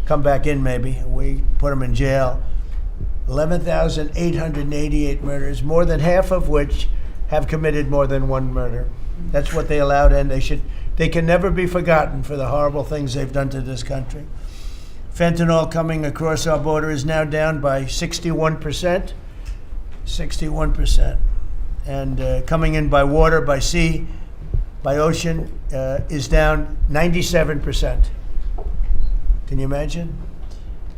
come back in maybe. We put them in jail. 11,888 murders, more than half of which have committed more than one murder. That's what they allowed, and they can never be forgotten for the horrible things they've done to this country. Fentanyl coming across our border is now down by 61%. 61%. And coming in by water, by sea, by ocean, is down 97%. Can you imagine?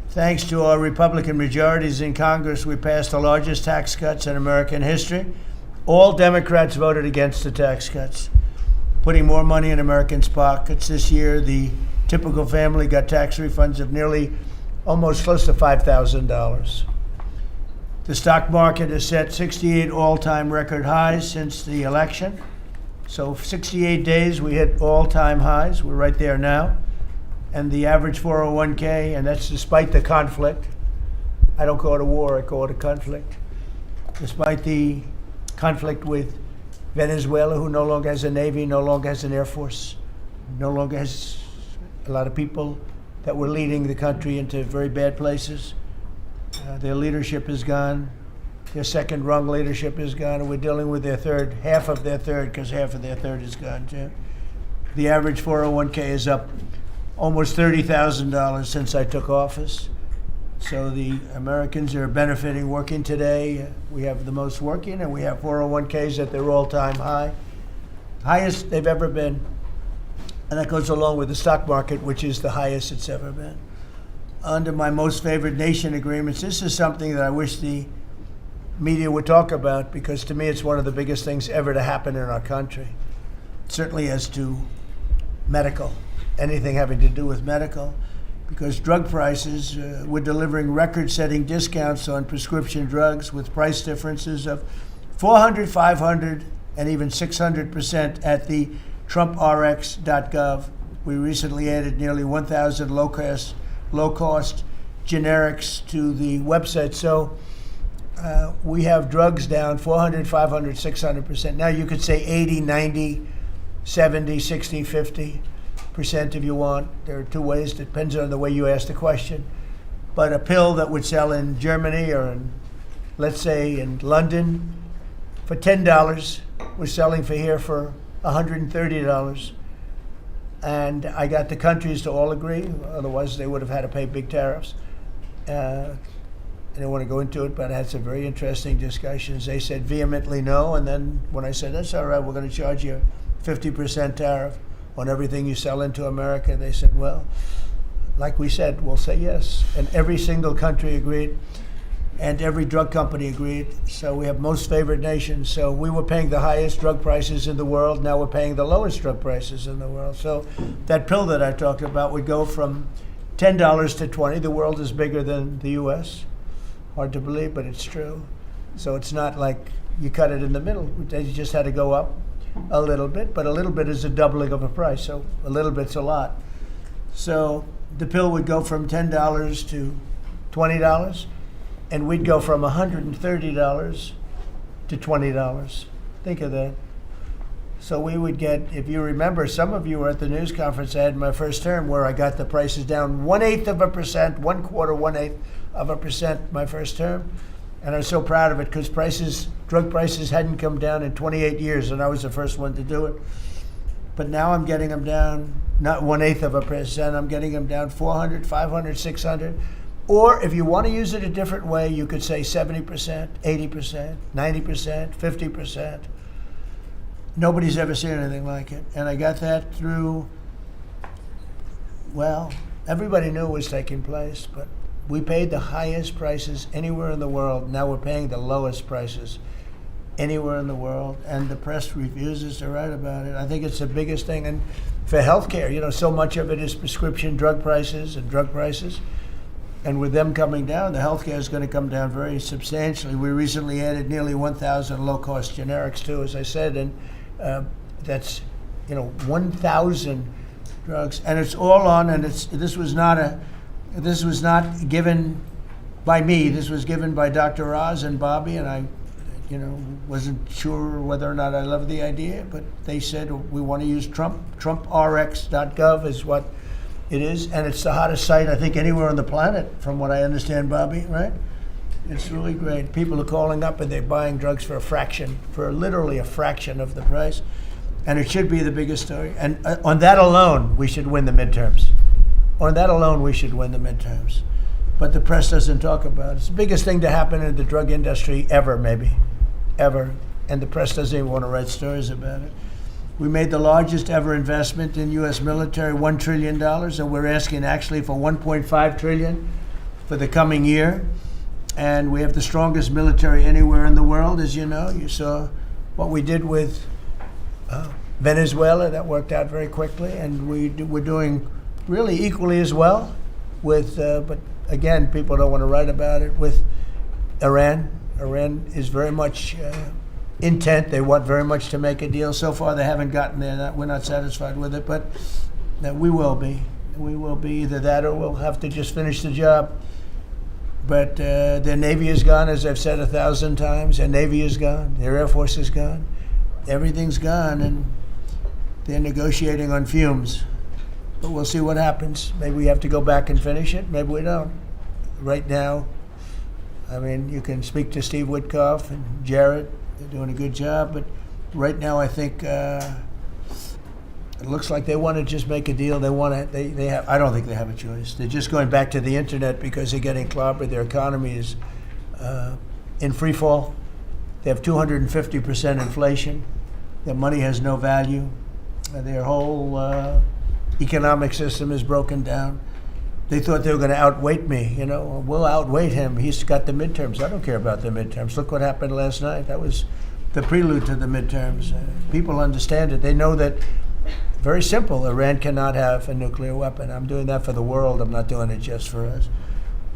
Thanks to our Republican majorities in Congress, we passed the largest tax cuts in American history. All Democrats voted against the tax cuts, putting more money in Americans' pockets. This year, the typical family got tax refunds of nearly almost close to $5,000. The stock market has set 68 all-time record highs since the election. So 68 days, we hit all-time highs. We're right there now. And the average 401k, and that's despite the conflict. I don't call it a war, I call it a conflict. Despite the conflict with Venezuela, who no longer has a Navy, no longer has an Air Force, no longer has a lot of people that were leading the country into very bad places. Their leadership is gone. Their second rung leadership is gone, and we're dealing with their third, half of their third, because half of their third is gone too. The average 401k is up almost $30,000 since I took office. So the Americans are benefiting working today. We have the most working, and we have 401ks at their all-time high, highest they've ever been. And that goes along with the stock market, which is the highest it's ever been. Under my most favored nation agreements, this is something that I wish the media would talk about, because to me it's one of the biggest things ever to happen in our country. Certainly as to medical, anything having to do with medical, because drug prices, we're delivering record-setting discounts on prescription drugs with price differences of 400, 500, and even 600% at the TrumpRx.gov. We recently added nearly 1,000 low-cost generics to the website. So we have drugs down 400, 500, 600%. Now you could say 80, 90, 70, 60, 50% if you want. There are two ways. It depends on the way you ask the question. But a pill that would sell in Germany or in, let's say, in London for $10 was selling for here for $130. And I got the countries to all agree. Otherwise, they would have had to pay big tariffs. I don't want to go into it, but I had some very interesting discussions. They said vehemently no. And then when I said, that's all right, we're going to charge you a 50% tariff on everything you sell into America, they said, well, like we said, we'll say yes. And every single country agreed, and every drug company agreed. So we have most favored nations. So we were paying the highest drug prices in the world. Now we're paying the lowest drug prices in the world. So that pill that I talked about would go from $10 to $20. The world is bigger than the U.S. Hard to believe, but it's true. So it's not like you cut it in the middle. They just had to go up a little bit, but a little bit is a doubling of a price, so a little bit's a lot. So the pill would go from $10 to $20, and we'd go from $130 to $20. Think of that. So we would get, if you remember, some of you were at the news conference I had in my first term where I got the prices down 1/8%, 1/4% my first term. And I was so proud of it because drug prices hadn't come down in 28 years, and I was the first one to do it. But now I'm getting them down, not 1/8%, I'm getting them down 400, 500, 600. Or if you want to use it a different way, you could say 70%, 80%, 90%, 50%. Nobody's ever seen anything like it. And I got that through, well, everybody knew it was taking place, but we paid the highest prices anywhere in the world. Now we're paying the lowest prices anywhere in the world, and the press refuses to write about it. I think it's the biggest thing. And for healthcare, so much of it is prescription drug prices and drug prices. And with them coming down, the healthcare is going to come down very substantially. We recently added nearly 1,000 low-cost generics too, as I said, and that's 1,000 drugs, and it's all on. And this was not given by me. This was given by Dr. Oz and Bobby, and I, wasn't sure whether or not I loved the idea, but they said we want to use TrumpRx.gov is what It is, and it's the hottest site, I think, anywhere on the planet, from what I understand, Bobby, right? It's really great. People are calling up and they're buying drugs for literally a fraction of the price. And it should be the biggest story. And on that alone, we should win the midterms. On that alone, we should win the midterms. But the press doesn't talk about it. It's the biggest thing to happen in the drug industry ever, maybe. Ever. And the press doesn't even want to write stories about it. We made the largest ever investment in U.S. military, $1 trillion, and we're asking actually for $1.5 trillion for the coming year. And we have the strongest military anywhere in the world, as you know. You saw what we did with Venezuela. That worked out very quickly, and we're doing really equally as well with, but again, people don't want to write about it, with Iran. Iran is very much intent. They want very much to make a deal. So far, they haven't gotten there. We're not satisfied with it, but we will be. We will be either that or we'll have to just finish the job. But their Navy is gone, as I've said 1,000 times. Their Navy is gone. Their Air Force is gone. Everything's gone, and they're negotiating on fumes. But we'll see what happens. Maybe we have to go back and finish it. Maybe we don't. Right now, I mean, you can speak to Steve Witkoff and Jared. They're doing a good job, but right now I think it looks like they want to just make a deal. They want to. They have. I don't think they have a choice. They're just going back to the internet because they're getting clobbered. Their economy is in free fall. They have 250% inflation. Their money has no value. Their whole economic system is broken down. They thought they were going to outweight me. You know, we'll outweight him. He's got the midterms. I don't care about the midterms. Look what happened last night. That was the prelude to the midterms. People understand it. They know that, very simple, Iran cannot have a nuclear weapon. I'm doing that for the world. I'm not doing it just for us.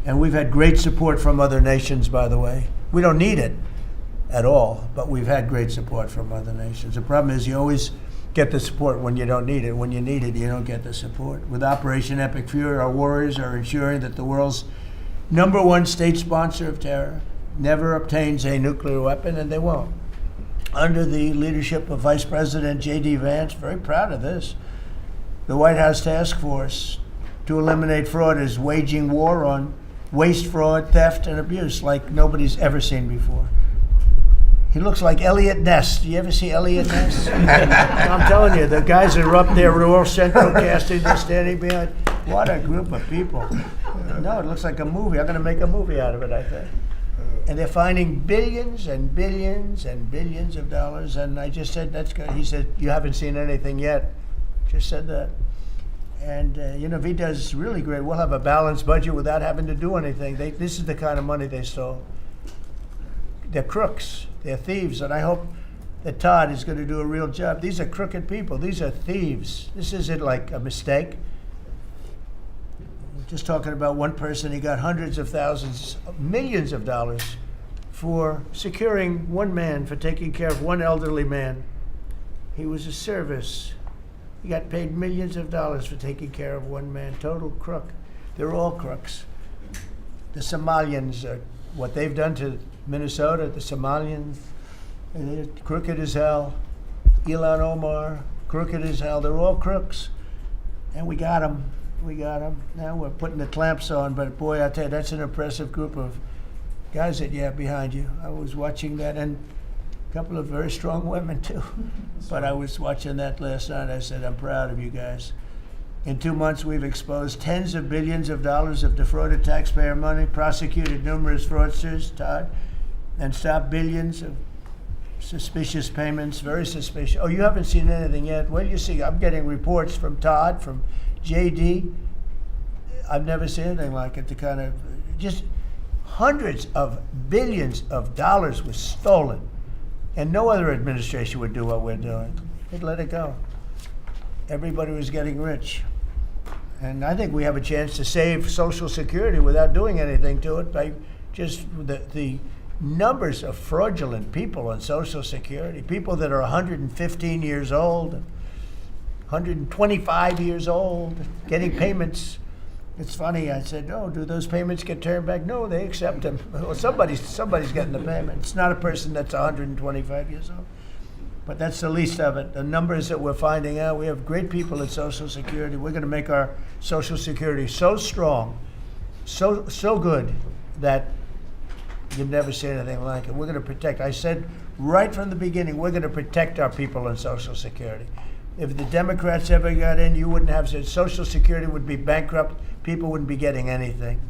And we've had great support from other nations, by the way. We don't need it at all, but we've had great support from other nations. The problem is you always get the support when you don't need it. When you need it, you don't get the support. With Operation Epic Fury, our warriors are ensuring that the world's #1 state sponsor of terror never obtains a nuclear weapon, and they won't. Under the leadership of Vice President J.D. Vance, very proud of this, the White House Task Force to eliminate fraud is waging war on waste, fraud, theft, and abuse like nobody's ever seen before. He looks like Elliot Ness. Do you ever see Elliot Ness? I'm telling you, the guys that are up there, Royal Central Casting, they're standing behind. What a group of people. No, it looks like a movie. I'm going to make a movie out of it, I think. And they're finding billions and billions and billions of dollars. And I just said, that's good. He said, you haven't seen anything yet. Just said that. And, if he does really great, we'll have a balanced budget without having to do anything. This is the kind of money they stole. They're crooks. They're thieves. And I hope that Todd is going to do a real job. These are crooked people. These are thieves. This isn't like a mistake. We're just talking about one person. He got hundreds of thousands, millions of dollars for securing one man, for taking care of one elderly man. He was a service. He got paid millions of dollars for taking care of one man. Total crook. They're all crooks. The Somalians, what they've done to Minnesota, the Somalians, they're crooked as hell. Ilhan Omar, crooked as hell. They're all crooks. And we got them. We got them. Now we're putting the clamps on. But boy, I tell you, that's an impressive group of guys that you have behind you. I was watching that, and a couple of very strong women too. But I was watching that last night. I said, I'm proud of you guys. In 2 months, we've exposed tens of billions of dollars of defrauded taxpayer money, prosecuted numerous fraudsters, Todd, and stopped billions of suspicious payments, very suspicious. Oh, you haven't seen anything yet? Well, you see, I'm getting reports from Todd, from JD. I've never seen anything like it. The kind of, just hundreds of billions of dollars was stolen. And no other administration would do what we're doing. They'd let it go. Everybody was getting rich. And I think we have a chance to save Social Security without doing anything to it by just the numbers of fraudulent people on Social Security, people that are 115 years old, 125 years old, getting payments. It's funny, I said, oh, do those payments get turned back? No, they accept them. Well, somebody's getting the payment. It's not a person that's 125 years old. But that's the least of it. The numbers that we're finding out, we have great people at Social Security. We're going to make our Social Security so strong, so good that you've never seen anything like it. We're going to protect. I said right from the beginning, we're going to protect our people on Social Security. If the Democrats ever got in, you wouldn't have Social Security would be bankrupt. People wouldn't be getting anything.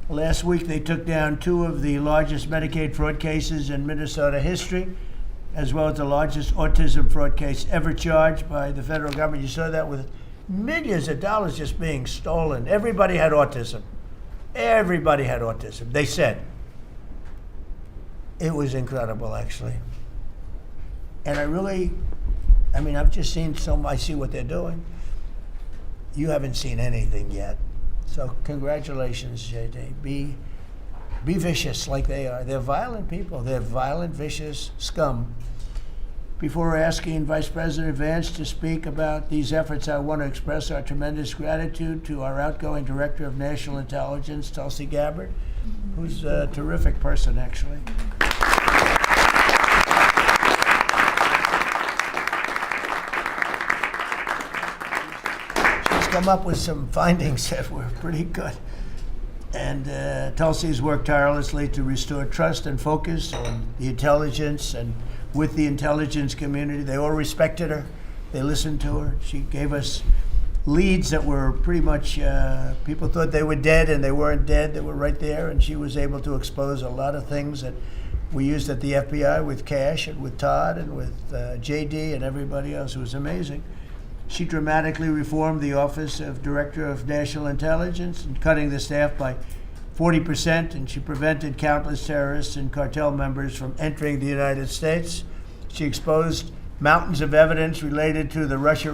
Last week, they took down 2 of the largest Medicaid fraud cases in Minnesota history, as well as the largest autism fraud case ever charged by the federal government. You saw that with millions of dollars just being stolen. Everybody had autism. Everybody had autism, they said. It was incredible, actually. And I've just seen I see what they're doing. You haven't seen anything yet. So congratulations, JD. Be vicious like they are. They're violent people. They're violent, vicious scum. Before asking Vice President Vance to speak about these efforts, I want to express our tremendous gratitude to our outgoing Director of National Intelligence, Tulsi Gabbard, who's a terrific person, actually. She's come up with some findings that were pretty good. And Tulsi's worked tirelessly to restore trust and focus on the intelligence and with the intelligence community. They all respected her. They listened to her. She gave us leads that were pretty much, people thought they were dead and they weren't dead. They were right there, and she was able to expose a lot of things that we used at the FBI with Cash and with Todd and with JD and everybody else. It was amazing. She dramatically reformed the Office of Director of National Intelligence and cutting the staff by 40%, and she prevented countless terrorists and cartel members from entering the United States. She exposed mountains of evidence related to the Russia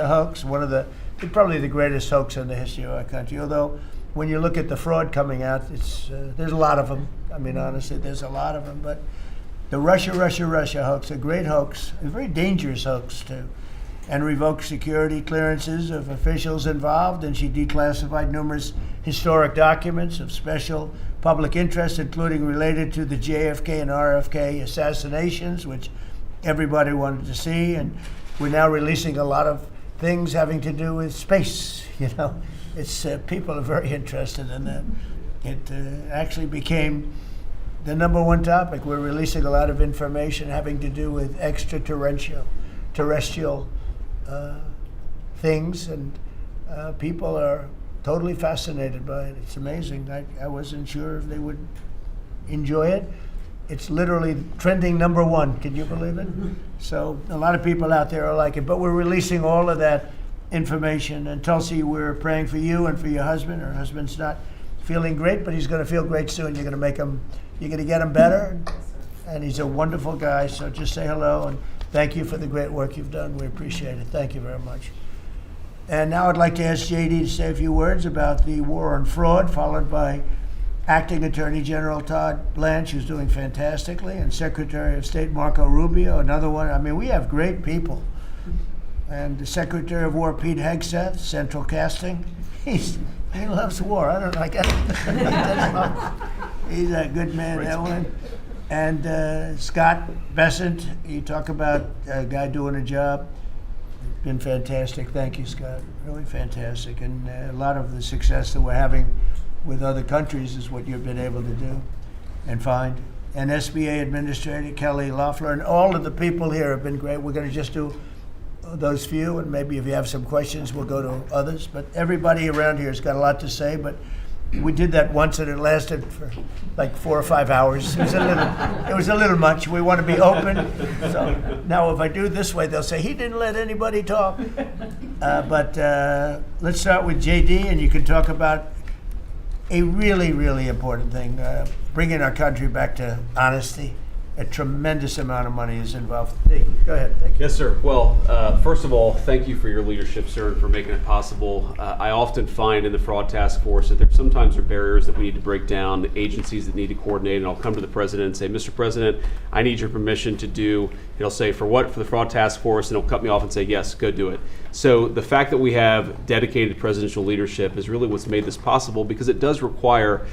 hoax, probably the greatest hoax in the history of our country. Although, when you look at the fraud coming out, there's a lot of them. Honestly, there's a lot of them. But the Russia hoax, a great hoax, a very dangerous hoax too, and revoked security clearances of officials involved, and she declassified numerous historic documents of special public interest, including related to the JFK and RFK assassinations, which everybody wanted to see. And we're now releasing a lot of things having to do with space. It's people are very interested in that. It actually became the #1 topic. We're releasing a lot of information having to do with extraterrestrial things, and people are totally fascinated by it. It's amazing. I wasn't sure if they would enjoy it. It's literally trending #1. Can you believe it? So a lot of people out there are like it, but we're releasing all of that information. And Tulsi, we're praying for you and for your husband. Her husband's not feeling great, but he's going to feel great soon. You're going to get him better, and he's a wonderful guy. So just say hello, and thank you for the great work you've done. We appreciate it. Thank you very much. And now I'd like to ask JD to say a few words about the war on fraud, followed by Acting Attorney General Todd Blanche, who's doing fantastically, and Secretary of State Marco Rubio, another one. We have great people. And the Secretary of War Pete Hegseth, Central Casting. He loves war. I don't like it. He's a good man, that one. And Scott Bessent, you talk about a guy doing a job. Been fantastic. Thank you, Scott. Really fantastic. And a lot of the success that we're having with other countries is what you've been able to do and find. And SBA Administrator Kelly Loeffler, and all of the people here have been great. We're going to just do those few, and maybe if you have some questions, we'll go to others. But everybody around here has got a lot to say, but we did that once and it lasted for like 4 or 5 hours. It was a little much. We want to be open. So now if I do this way, they'll say, he didn't let anybody talk. But let's start with JD, and you can talk about a really, really important thing, bringing our country back to honesty. A tremendous amount of money is involved. Hey, go ahead. Thank you. Yes, sir. Well, first of all, thank you for your leadership, sir, and for making it possible. I often find in the fraud task force that there sometimes are barriers that we need to break down, agencies that need to coordinate, and I'll come to the president and say, Mr. President, I need your permission to do, he'll say, for what? For the fraud task force, and he'll cut me off and say, yes, go do it. So the fact that we have dedicated presidential leadership is really what's made this possible, because it does require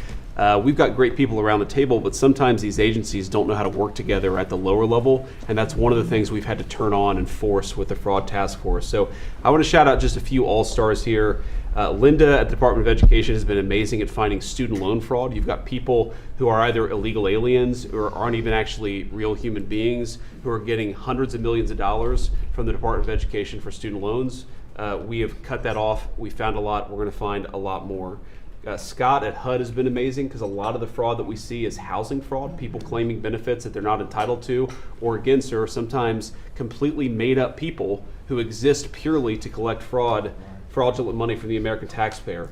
We've got great people around the table, but sometimes these agencies don't know how to work together at the lower level, and that's one of the things we've had to turn on and force with the Fraud Task Force. So I want to shout out just a few all-stars here. Linda at the Department of Education has been amazing at finding student loan fraud. You've got people who are either illegal aliens or aren't even actually real human beings who are getting hundreds of millions of dollars from the Department of Education for student loans. We have cut that off. We found a lot. We're going to find a lot more. Scott at HUD has been amazing because a lot of the fraud that we see is housing fraud, people claiming benefits that they're not entitled to, or again, sir, sometimes completely made up people who exist purely to collect fraudulent money from the American taxpayer.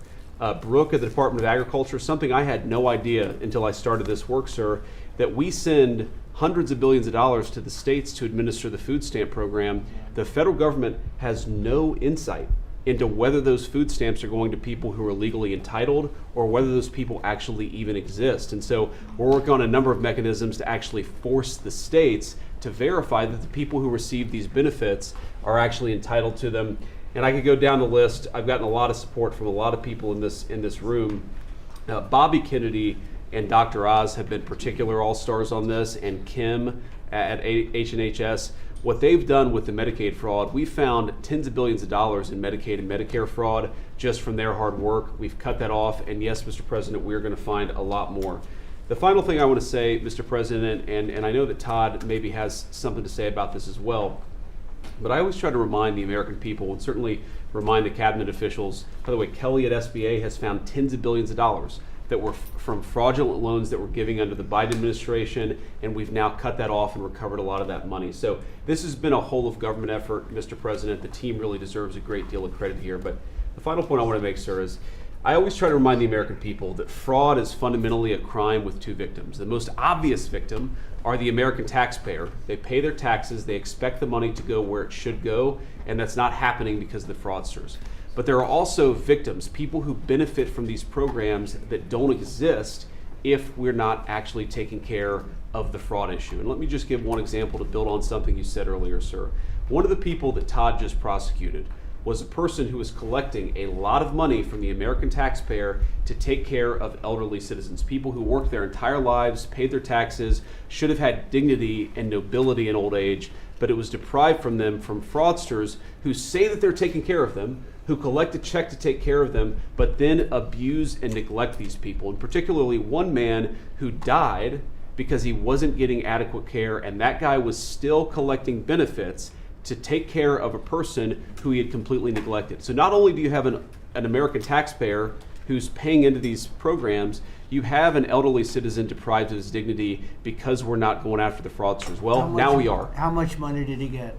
Brooke at the Department of Agriculture, something I had no idea until I started this work, sir, that we send hundreds of billions of dollars to the states to administer the food stamp program. The federal government has no insight into whether those food stamps are going to people who are legally entitled or whether those people actually even exist. And so we're working on a number of mechanisms to actually force the states to verify that the people who receive these benefits are actually entitled to them. And I could go down the list. I've gotten a lot of support from a lot of people in this room. Bobby Kennedy and Dr. Oz have been particular all-stars on this, and Kim at H&HS. What they've done with the Medicaid fraud, we found tens of billions of dollars in Medicaid and Medicare fraud just from their hard work. We've cut that off, and yes, Mr. President, we're going to find a lot more. The final thing I want to say, Mr. President, and I know that Todd maybe has something to say about this as well, but I always try to remind the American people, and certainly remind the cabinet officials. By the way, Kelly at SBA has found tens of billions of dollars that were from fraudulent loans that were giving under the Biden administration, and we've now cut that off and recovered a lot of that money. So this has been a whole of government effort, Mr. President. The team really deserves a great deal of credit here. But the final point I want to make, sir, is I always try to remind the American people that fraud is fundamentally a crime with two victims. The most obvious victim are the American taxpayer. They pay their taxes, they expect the money to go where it should go, and that's not happening because of the fraudsters. But there are also victims, people who benefit from these programs that don't exist if we're not actually taking care of the fraud issue. And let me just give one example to build on something you said earlier, sir. One of the people that Todd just prosecuted was a person who was collecting a lot of money from the American taxpayer to take care of elderly citizens, people who worked their entire lives, paid their taxes, should have had dignity and nobility in old age, but it was deprived from them from fraudsters who say that they're taking care of them, who collect a check to take care of them, but then abuse and neglect these people. And particularly one man who died because he wasn't getting adequate care, and that guy was still collecting benefits to take care of a person who he had completely neglected. So not only do you have an American taxpayer who's paying into these programs, you have an elderly citizen deprived of his dignity because we're not going after the fraudsters. Well, now we are. How much money did he get?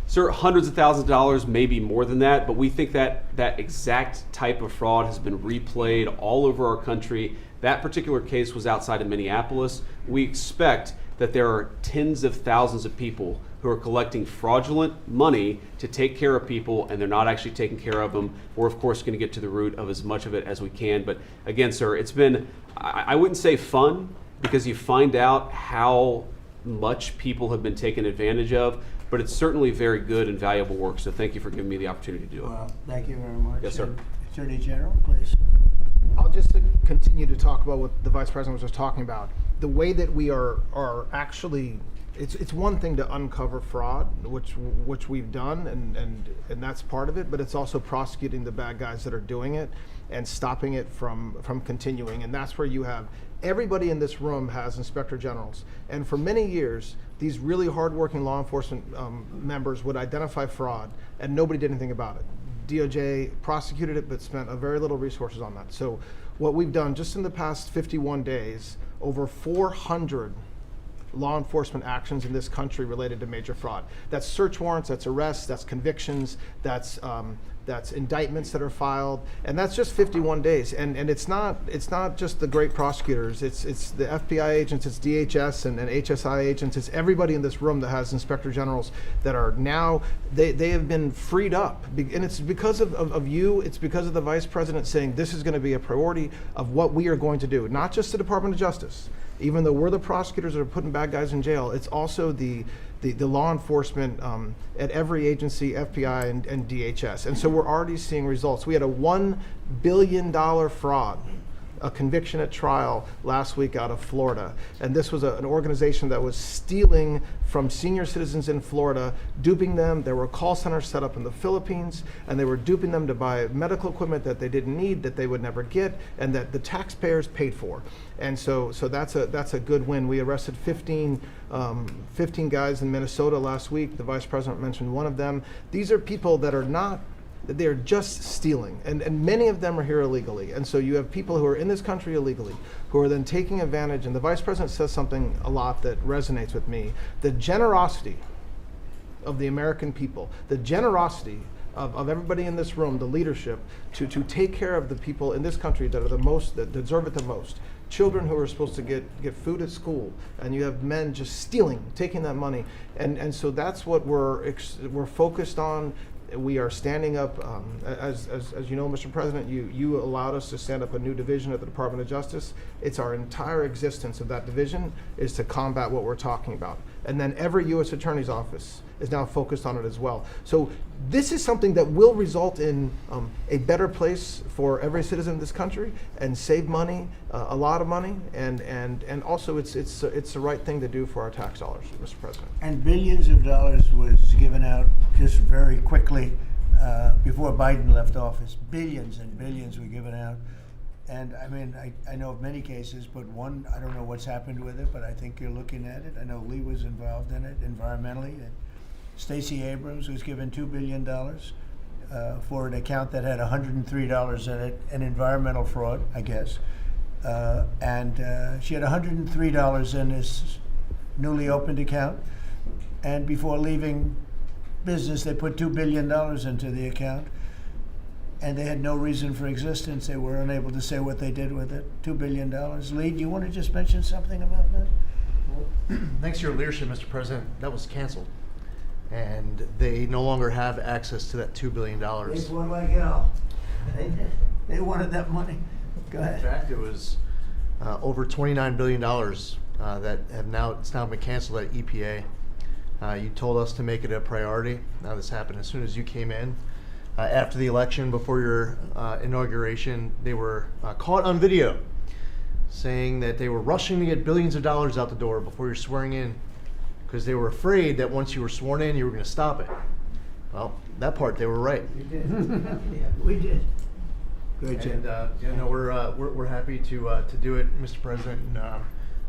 Sir, hundreds of thousands of dollars, maybe more than that, but we think that that exact type of fraud has been replayed all over our country. That particular case was outside of Minneapolis. We expect that there are tens of thousands of people who are collecting fraudulent money to take care of people, and they're not actually taking care of them. We're, of course, going to get to the root of as much of it as we can. But again, sir, it's been, I wouldn't say fun, because you find out how much people have been taken advantage of, but it's certainly very good and valuable work. So thank you for giving me the opportunity to do it. Well, thank you very much. Yes, sir. And Attorney General, please. I'll just continue to talk about what the Vice President was just talking about. The way that we are actually, it's one thing to uncover fraud, which we've done, and that's part of it, but it's also prosecuting the bad guys that are doing it and stopping it from continuing. And that's where you have, everybody in this room has inspector generals. And for many years, these really hardworking law enforcement members would identify fraud, and nobody did anything about it. DOJ prosecuted it, but spent a very little resources on that. So what we've done just in the past 51 days, over 400 law enforcement actions in this country related to major fraud. That's search warrants, that's arrests, that's convictions, that's indictments that are filed, and that's just 51 days. And it's not just the great prosecutors. It's the FBI agents, it's DHS and HSI agents. It's everybody in this room that has inspector generals that are now they have been freed up, and it's because of you. It's because of the Vice President saying this is going to be a priority of what we are going to do. Not just the Department of Justice. Even though we're the prosecutors that are putting bad guys in jail, it's also the law enforcement at every agency, FBI and DHS. And so we're already seeing results. We had a $1 billion fraud a conviction at trial last week out of Florida. And this was an organization that was stealing from senior citizens in Florida, duping them. There were call centers set up in the Philippines, and they were duping them to buy medical equipment that they didn't need, that they would never get, and that the taxpayers paid for. And so that's a good win. We arrested 15 guys in Minnesota last week. The Vice President mentioned one of them. These are people that are not, they're just stealing, and many of them are here illegally. And so you have people who are in this country illegally who are then taking advantage, and the Vice President says something a lot that resonates with me. The generosity of the American people, the generosity of everybody in this room, the leadership, to take care of the people in this country that are the most, that deserve it the most. Children who are supposed to get food at school, and you have men just stealing, taking that money. And so that's what we're focused on. We are standing up, as you know, Mr. President, you allowed us to stand up a new division at the Department of Justice. It's our entire existence of that division is to combat what we're talking about. And then every U.S. Attorney's Office is now focused on it as well. So this is something that will result in a better place for every citizen in this country and save money, a lot of money, and also it's the right thing to do for our tax dollars, Mr. President. And billions of dollars was given out just very quickly before Biden left office. Billions and billions were given out. And I mean, I know of many cases, but one, I don't know what's happened with it, but I think you're looking at it. I know Lee was involved in it environmentally. Stacey Abrams was given $2 billion for an account that had $103 in it, an environmental fraud, I guess. And she had $103 in this newly opened account. And before leaving business, they put $2 billion into the account. And they had no reason for existence. They were unable to say what they did with it. $2 billion. Lee, do you want to just mention something about that? Well, thanks to your leadership, Mr. President, that was canceled. And they no longer have access to that $2 billion. They were like, you know, they wanted that money. Go In ahead. fact, it was over $29 billion that it's now been canceled at EPA. You told us to make it a priority. Now this happened as soon as you came in. After the election, before your inauguration, they were caught on video saying that they were rushing to get billions of dollars out the door before you're swearing in because they were afraid that once you were sworn in, you were going to stop it. Well, that part, they were right. We did. Yeah, we did. Great job. And we're happy to do it, Mr. President.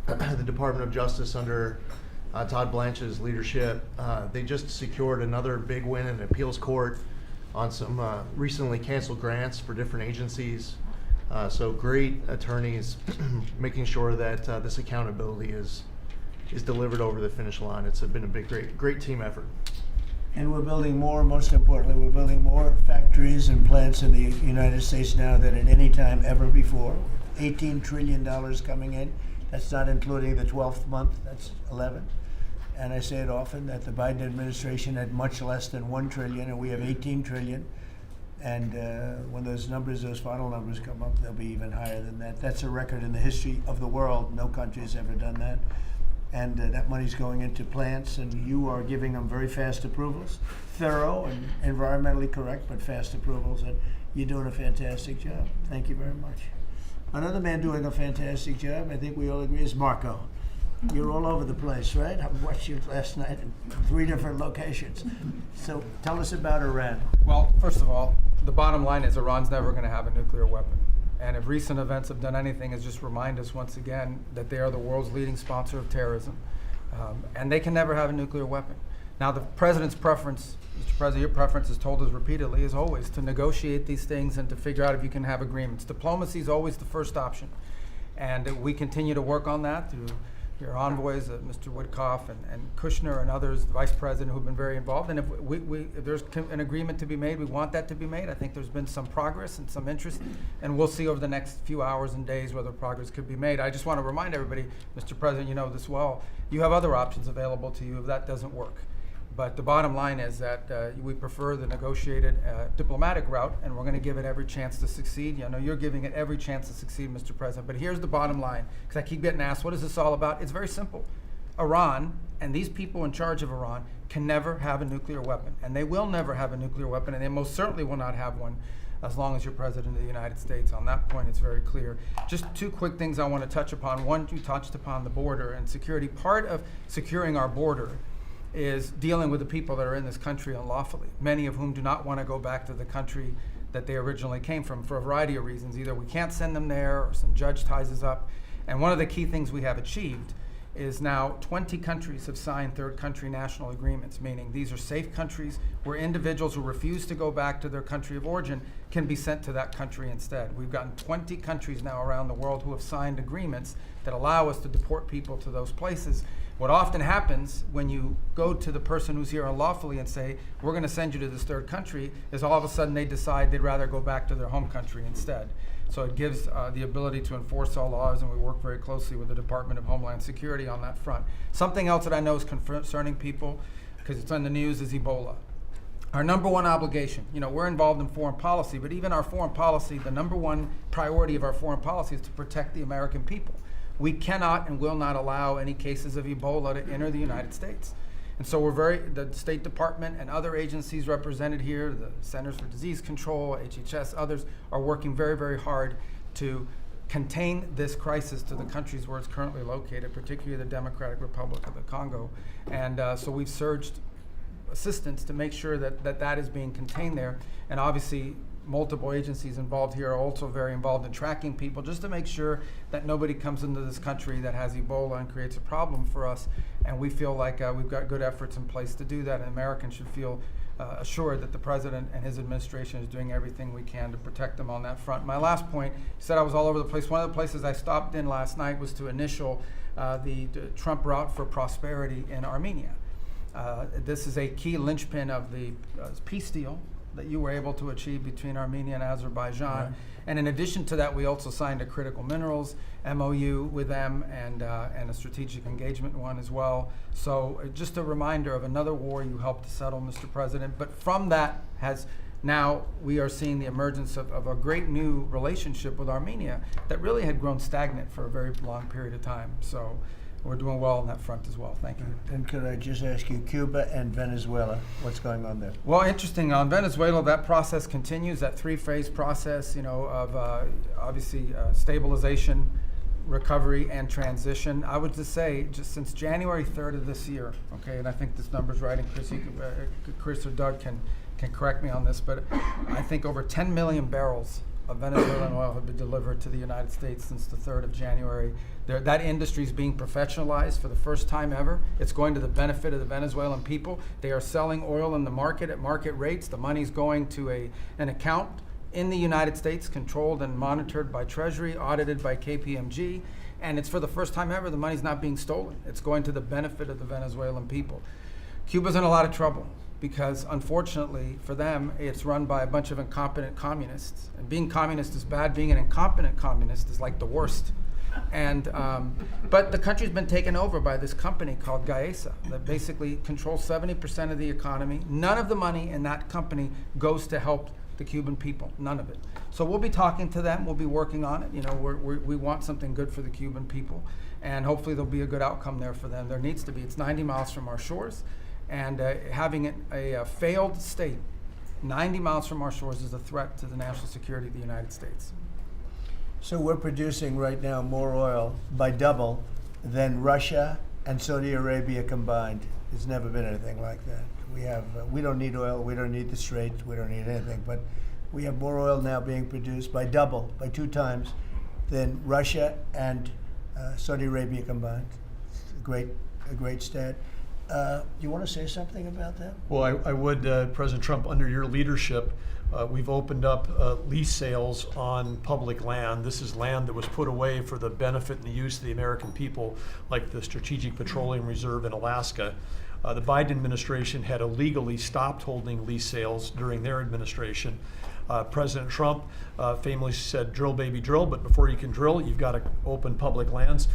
And, the Department of Justice under Todd Blanche's leadership, they just secured another big win in the appeals court on some recently canceled grants for different agencies. So great attorneys making sure that this accountability is delivered over the finish line. It's been a great team effort. And we're building more, most importantly, we're building more factories and plants in the United States now than at any time ever before. $18 trillion coming in. That's not including the 12th month, that's 11. And I say it often that the Biden administration had much less than 1 trillion, and we have 18 trillion. And when those final numbers come up, they'll be even higher than that. That's a record in the history of the world. No country has ever done that. And that money's going into plants, and you are giving them very fast approvals, thorough and environmentally correct, but fast approvals. And you're doing a fantastic job. Thank you very much. Another man doing a fantastic job, I think we all agree, is Marco. You're all over the place, right? I watched you last night in 3 different locations. So tell us about Iran. Well, first of all, the bottom line is Iran's never going to have a nuclear weapon. And if recent events have done anything, is just remind us once again that they are the world's leading sponsor of terrorism. And they can never have a nuclear weapon. Now, the president's preference, Mr. President, your preference is told us repeatedly, is always to negotiate these things and to figure out if you can have agreements. Diplomacy is always the first option. And we continue to work on that through your envoys, Mr. Witkoff and Kushner and others, the vice president, who've been very involved. And if there's an agreement to be made, we want that to be made. I think there's been some progress and some interest, and we'll see over the next few hours and days whether progress could be made. I just want to remind everybody, Mr. President, you know this well, you have other options available to you if that doesn't work. But the bottom line is that we prefer the negotiated diplomatic route, and we're going to give it every chance to succeed. I know you're giving it every chance to succeed, Mr. President. But here's the bottom line, because I keep getting asked, what is this all about? It's very simple. Iran and these people in charge of Iran can never have a nuclear weapon, and they will never have a nuclear weapon, and they most certainly will not have one as long as you're President of the United States. On that point, it's very clear. Just two quick things I want to touch upon. One, you touched upon the border and security. Part of securing our border is dealing with the people that are in this country unlawfully, many of whom do not want to go back to the country that they originally came from for a variety of reasons. Either we can't send them there or some judge ties us up. And one of the key things we have achieved is now 20 countries have signed third country national agreements, meaning these are safe countries where individuals who refuse to go back to their country of origin can be sent to that country instead. We've gotten 20 countries now around the world who have signed agreements that allow us to deport people to those places. What often happens when you go to the person who's here unlawfully and say, we're going to send you to this third country, is all of a sudden they decide they'd rather go back to their home country instead. So it gives the ability to enforce all laws, and we work very closely with the Department of Homeland Security on that front. Something else that I know is concerning people, because it's on the news, is Ebola. Our number one obligation, we're involved in foreign policy, but even our foreign policy, the number one priority of our foreign policy is to protect the American people. We cannot and will not allow any cases of Ebola to enter the United States. And so the State Department and other agencies represented here, the Centers for Disease Control, HHS, others, are working very, very hard to contain this crisis to the countries where it's currently located, particularly the Democratic Republic of the Congo. And so we've surged assistance to make sure that is being contained there. And obviously, multiple agencies involved here are also very involved in tracking people, just to make sure that nobody comes into this country that has Ebola and creates a problem for us. And we feel like we've got good efforts in place to do that, and Americans should feel assured that the President and his administration is doing everything we can to protect them on that front. My last point, you said I was all over the place. One of the places I stopped in last night was to initial the Trump Route for Prosperity in Armenia. This is a key linchpin of the peace deal that you were able to achieve between Armenia and Azerbaijan. Right. And in addition to that, we also signed a critical minerals MOU with them and a strategic engagement one as well. So just a reminder of another war you helped to settle, Mr. President. But from that now we are seeing the emergence of a great new relationship with Armenia that really had grown stagnant for a very long period of time. So we're doing well on that front as well. Thank you. And could I just ask you, Cuba and Venezuela, what's going on there? Well, interesting. On Venezuela, that process continues, that three-phase process, of obviously stabilization, recovery, and transition. I would just say, just since January 3rd of this year, okay, and I think this number's right, and Chris or Doug can correct me on this, but I think over 10 million barrels of Venezuelan oil have been delivered to the United States since the 3rd of January. That industry is being professionalized for the first time ever. It's going to the benefit of the Venezuelan people. They are selling oil in the market at market rates. The money's going to an account in the United States, controlled and monitored by Treasury, audited by KPMG, and it's for the first time ever the money's not being stolen. It's going to the benefit of the Venezuelan people. Cuba's in a lot of trouble, because unfortunately for them, it's run by a bunch of incompetent communists. And being communist is bad, being an incompetent communist is like the worst. And but the country's been taken over by this company called Gaesa that basically controls 70% of the economy. None of the money in that company goes to help the Cuban people, none of it. So we'll be talking to them, we'll be working on it. We want something good for the Cuban people, and hopefully there'll be a good outcome there for them. There needs to be. It's 90 miles from our shores. And having a failed state 90 miles from our shores is a threat to the national security of the United States. So we're producing right now more oil by double than Russia and Saudi Arabia combined. There's never been anything like that. We don't need oil, we don't need the Straits, we don't need anything, but we have more oil now being produced by 2 times than Russia and Saudi Arabia combined. It's a great stat. Do you want to say something about that? Well, I would, President Trump, under your leadership, we've opened up lease sales on public land. This is land that was put away for the benefit and the use of the American people, like the Strategic Petroleum Reserve in Alaska. The Biden administration had illegally stopped holding lease sales during their administration. President Trump famously said, drill, baby, drill, but before you can drill, you've got to open public lands.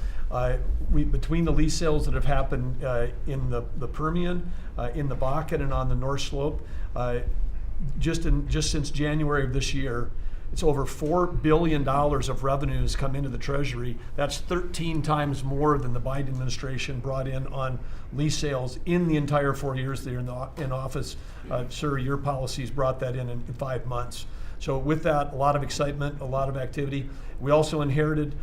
Between the lease sales that have happened in the Permian, in the Bakken, and on the North Slope, just since January of this year, it's over $4 billion of revenues come into the Treasury. That's 13 times more than the Biden administration brought in on lease sales in the entire 4 years they're in office. Sir, your policies brought that in 5 months. So with that, a lot of excitement, a lot of activity. We also inherited,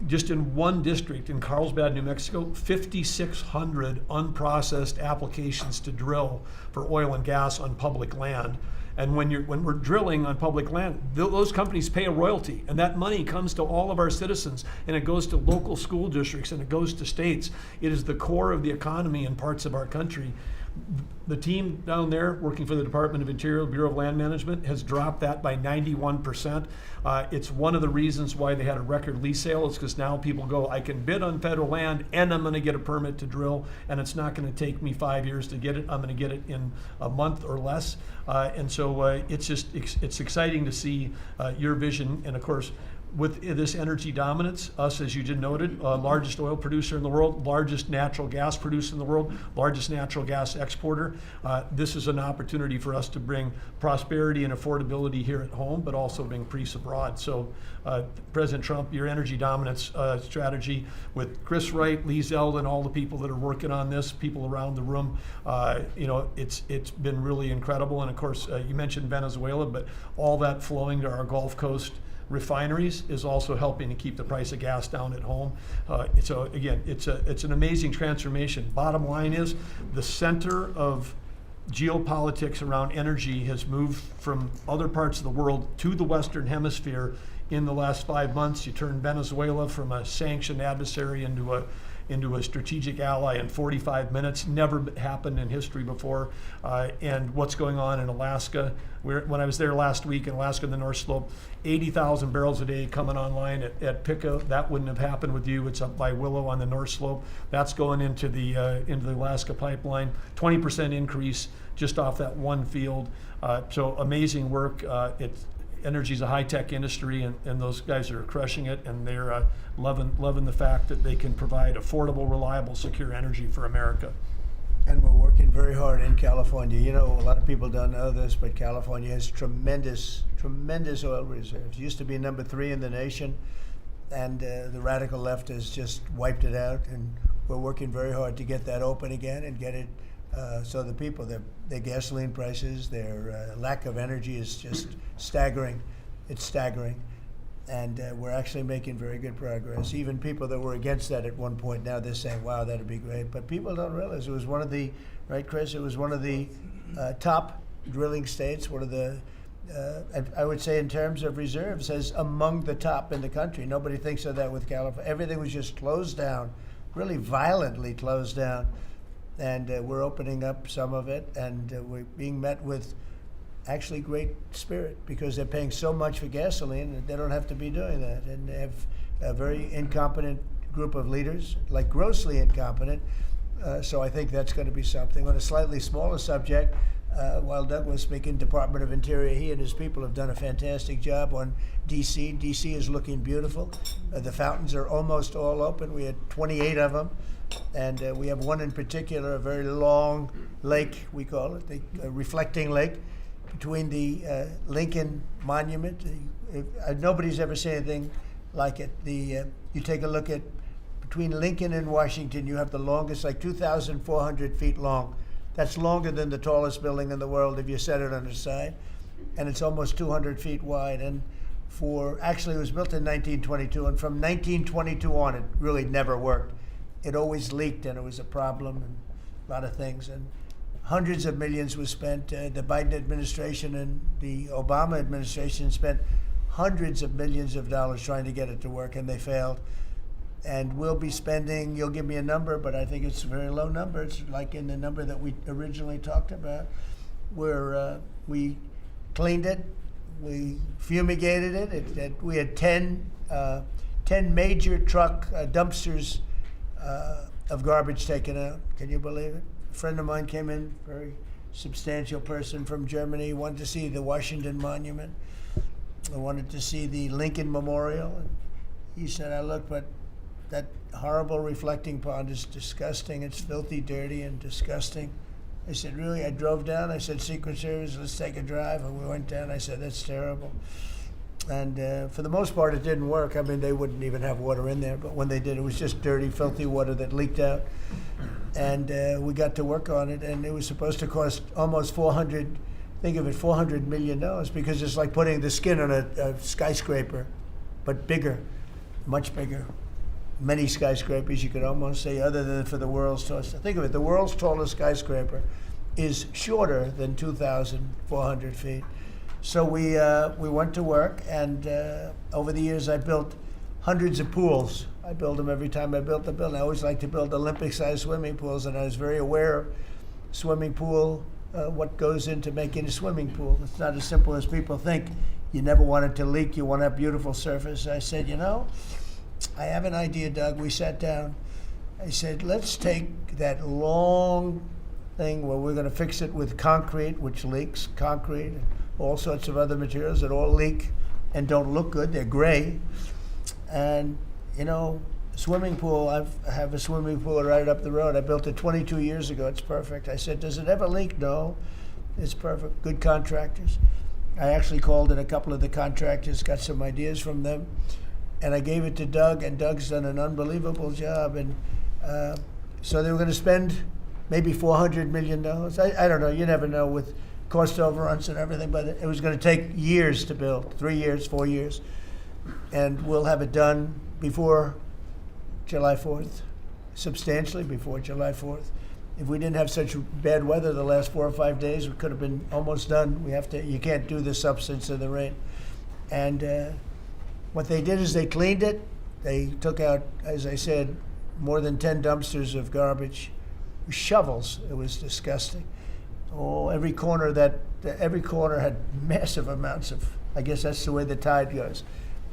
just in one district in Carlsbad, New Mexico, 5,600 unprocessed applications to drill for oil and gas on public land. And when we're drilling on public land, those companies pay a royalty, and that money comes to all of our citizens, and it goes to local school districts, and it goes to states. It is the core of the economy in parts of our country. The team down there working for the Department of Interior, Bureau of Land Management, has dropped that by 91%. It's one of the reasons why they had a record lease sale. It's because now people go, I can bid on federal land and I'm going to get a permit to drill, and it's not going to take me 5 years to get it. I'm going to get it in a month or less. And so it's exciting to see your vision. And of course, with this energy dominance, us, as you just noted, largest oil producer in the world, largest natural gas producer in the world, largest natural gas exporter. This is an opportunity for us to bring prosperity and affordability here at home, but also bring peace abroad. So, President Trump, your energy dominance strategy with Chris Wright, Lee Zeldin, all the people that are working on this, people around the room, it's been really incredible. And of course, you mentioned Venezuela, but all that flowing to our Gulf Coast refineries is also helping to keep the price of gas down at home. So again, it's an amazing transformation. Bottom line is the center of geopolitics around energy has moved from other parts of the world to the Western Hemisphere in the last 5 months. You turn Venezuela from a sanctioned adversary into a strategic ally in 45 minutes. Never happened in history before. And what's going on in Alaska? When I was there last week in Alaska, the North Slope, 80,000 barrels a day coming online at Pico. That wouldn't have happened with you. It's up by Willow on the North Slope. That's going into the Alaska pipeline. 20% increase just off that one field. So amazing work. Energy is a high-tech industry, and those guys are crushing it, and they're loving the fact that they can provide affordable, reliable, secure energy for America. And we're working very hard in California. You know, a lot of people don't know this, but California has tremendous oil reserves. Used to be number 3 in the nation, and the radical left has just wiped it out. And we're working very hard to get that open again and get it so the people, their gasoline prices, their lack of energy is just staggering. It's staggering. And we're actually making very good progress. Even people that were against that at one point, now they're saying, wow, that'd be great. But people don't realize it was one of the, right, Chris? It was one of the top drilling states, one of the, I would say in terms of reserves, as among the top in the country. Nobody thinks of that with California. Everything was just closed down, really violently closed down. And we're opening up some of it, and we're being met with actually great spirit, because they're paying so much for gasoline that they don't have to be doing that. And they have a very incompetent group of leaders, like grossly incompetent. So I think that's going to be something. On a slightly smaller subject, while Doug was speaking, Department of Interior, he and his people have done a fantastic job on DC. DC is looking beautiful. The fountains are almost all open. We had 28 of them. And we have one in particular, a very long lake, we call it, the reflecting lake, between the Lincoln Monument. Nobody's ever seen anything like it. You take a look at, between Lincoln and Washington, you have the longest, like 2,400 feet long. That's longer than the tallest building in the world if you set it on its side. And it's almost 200 feet wide. And actually it was built in 1922, and from 1922 on, it really never worked. It always leaked, and it was a problem, and a lot of things. And hundreds of millions was spent. The Biden administration and the Obama administration spent hundreds of millions of dollars trying to get it to work, and they failed. And we'll be spending, you'll give me a number, but I think it's a very low number. It's like in the number that we originally talked about, where we cleaned it, we fumigated it. We had 10 major truck dumpsters of garbage taken out. Can you believe it? A friend of mine came in, very substantial person from Germany, wanted to see the Washington Monument. I wanted to see the Lincoln Memorial. And he said, I looked, but that horrible reflecting pond is disgusting. It's filthy, dirty, and disgusting. I said, really? I drove down. I said, Secret Service, let's take a drive. And we went down. I said, that's terrible. And for the most part, it didn't work. I mean, they wouldn't even have water in there. But when they did, it was just dirty, filthy water that leaked out. And we got to work on it. And it was supposed to cost almost $400 think of it, $400 million, because it's like putting the skin on a skyscraper, but bigger, much bigger. Many skyscrapers, you could almost say, other than for the world's tallest. Think of it, the world's tallest skyscraper is shorter than 2,400 feet. So we went to work, and over the years I built hundreds of pools. I build them every time I built the building. I always like to build Olympic-sized swimming pools, and I was very aware of swimming pool, what goes into making a swimming pool. It's not as simple as people think. You never want it to leak. You want to have beautiful surface. I said, you know, I have an idea, Doug. We sat down. I said, let's take that long thing where we're going to fix it with concrete, which leaks, concrete, and all sorts of other materials that all leak and don't look good. They're gray. And, you know, swimming pool, I have a swimming pool right up the road. I built it 22 years ago. It's perfect. I said, does it ever leak? No. It's perfect. Good contractors. I actually called in a couple of the contractors, got some ideas from them, and I gave it to Doug, and Doug's done an unbelievable job. And so they were going to spend maybe $400 million. I don't know. You never know with cost overruns and everything, but it was going to take years to build, 3 years, 4 years. And we'll have it done before July 4th, substantially before July 4th. If we didn't have such bad weather the last 4 or 5 days, we could have been almost done. You can't do the substance of the rain. And what they did is they cleaned it. They took out, as I said, more than 10 dumpsters of garbage, shovels. It was disgusting. Oh, every corner had massive amounts of, I guess that's the way the tide goes,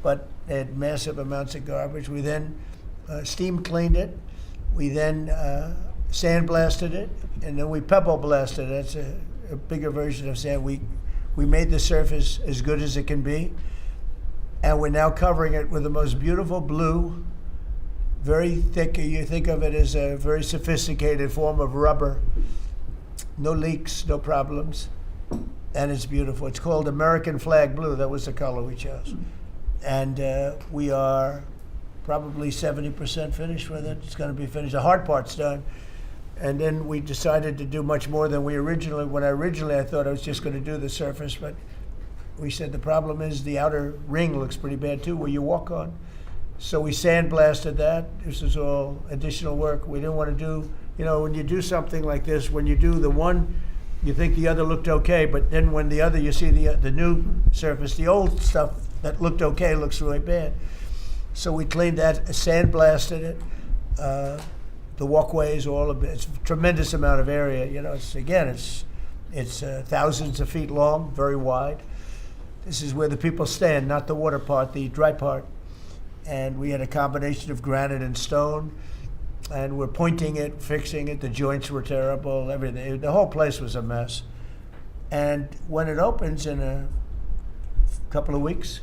but they had massive amounts of garbage. We then steam cleaned it. We then sandblasted it, and then we pebble blasted it. That's a bigger version of sand. We made the surface as good as it can be, and we're now covering it with the most beautiful blue, very thick. You think of it as a very sophisticated form of rubber. No leaks, no problems, and it's beautiful. It's called American Flag Blue. That was the color we chose. And we are probably 70% finished with it. It's going to be finished. The hard part's done. And then we decided to do much more than when originally I thought I was just going to do the surface, but we said the problem is the outer ring looks pretty bad too, where you walk on. So we sandblasted that. This is all additional work. We didn't want to do, when you do something like this, when you do the one, you think the other looked okay, but then when the other, you see the new surface, the old stuff that looked okay looks really bad. So we cleaned that, sandblasted it. The walkways, all of it. It's a tremendous amount of area. It's thousands of feet long, very wide. This is where the people stand, not the water part, the dry part. And we had a combination of granite and stone, and we're pointing it, fixing it. The joints were terrible, everything. The whole place was a mess. And when it opens in a couple of weeks,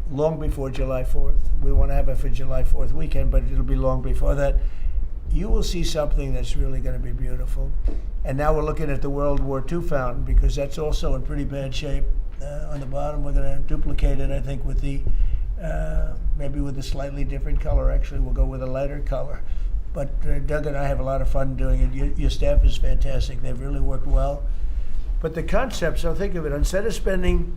long before July 4th, we want to have it for July 4th weekend, but it'll be long before that, you will see something that's really going to be beautiful. And now we're looking at the World War II fountain, because that's also in pretty bad shape. On the bottom, we're going to duplicate it, I think, with the maybe with a slightly different color. Actually, we'll go with a lighter color. But Doug and I have a lot of fun doing it. Your staff is fantastic. They've really worked well. But the concept, so think of it, instead of spending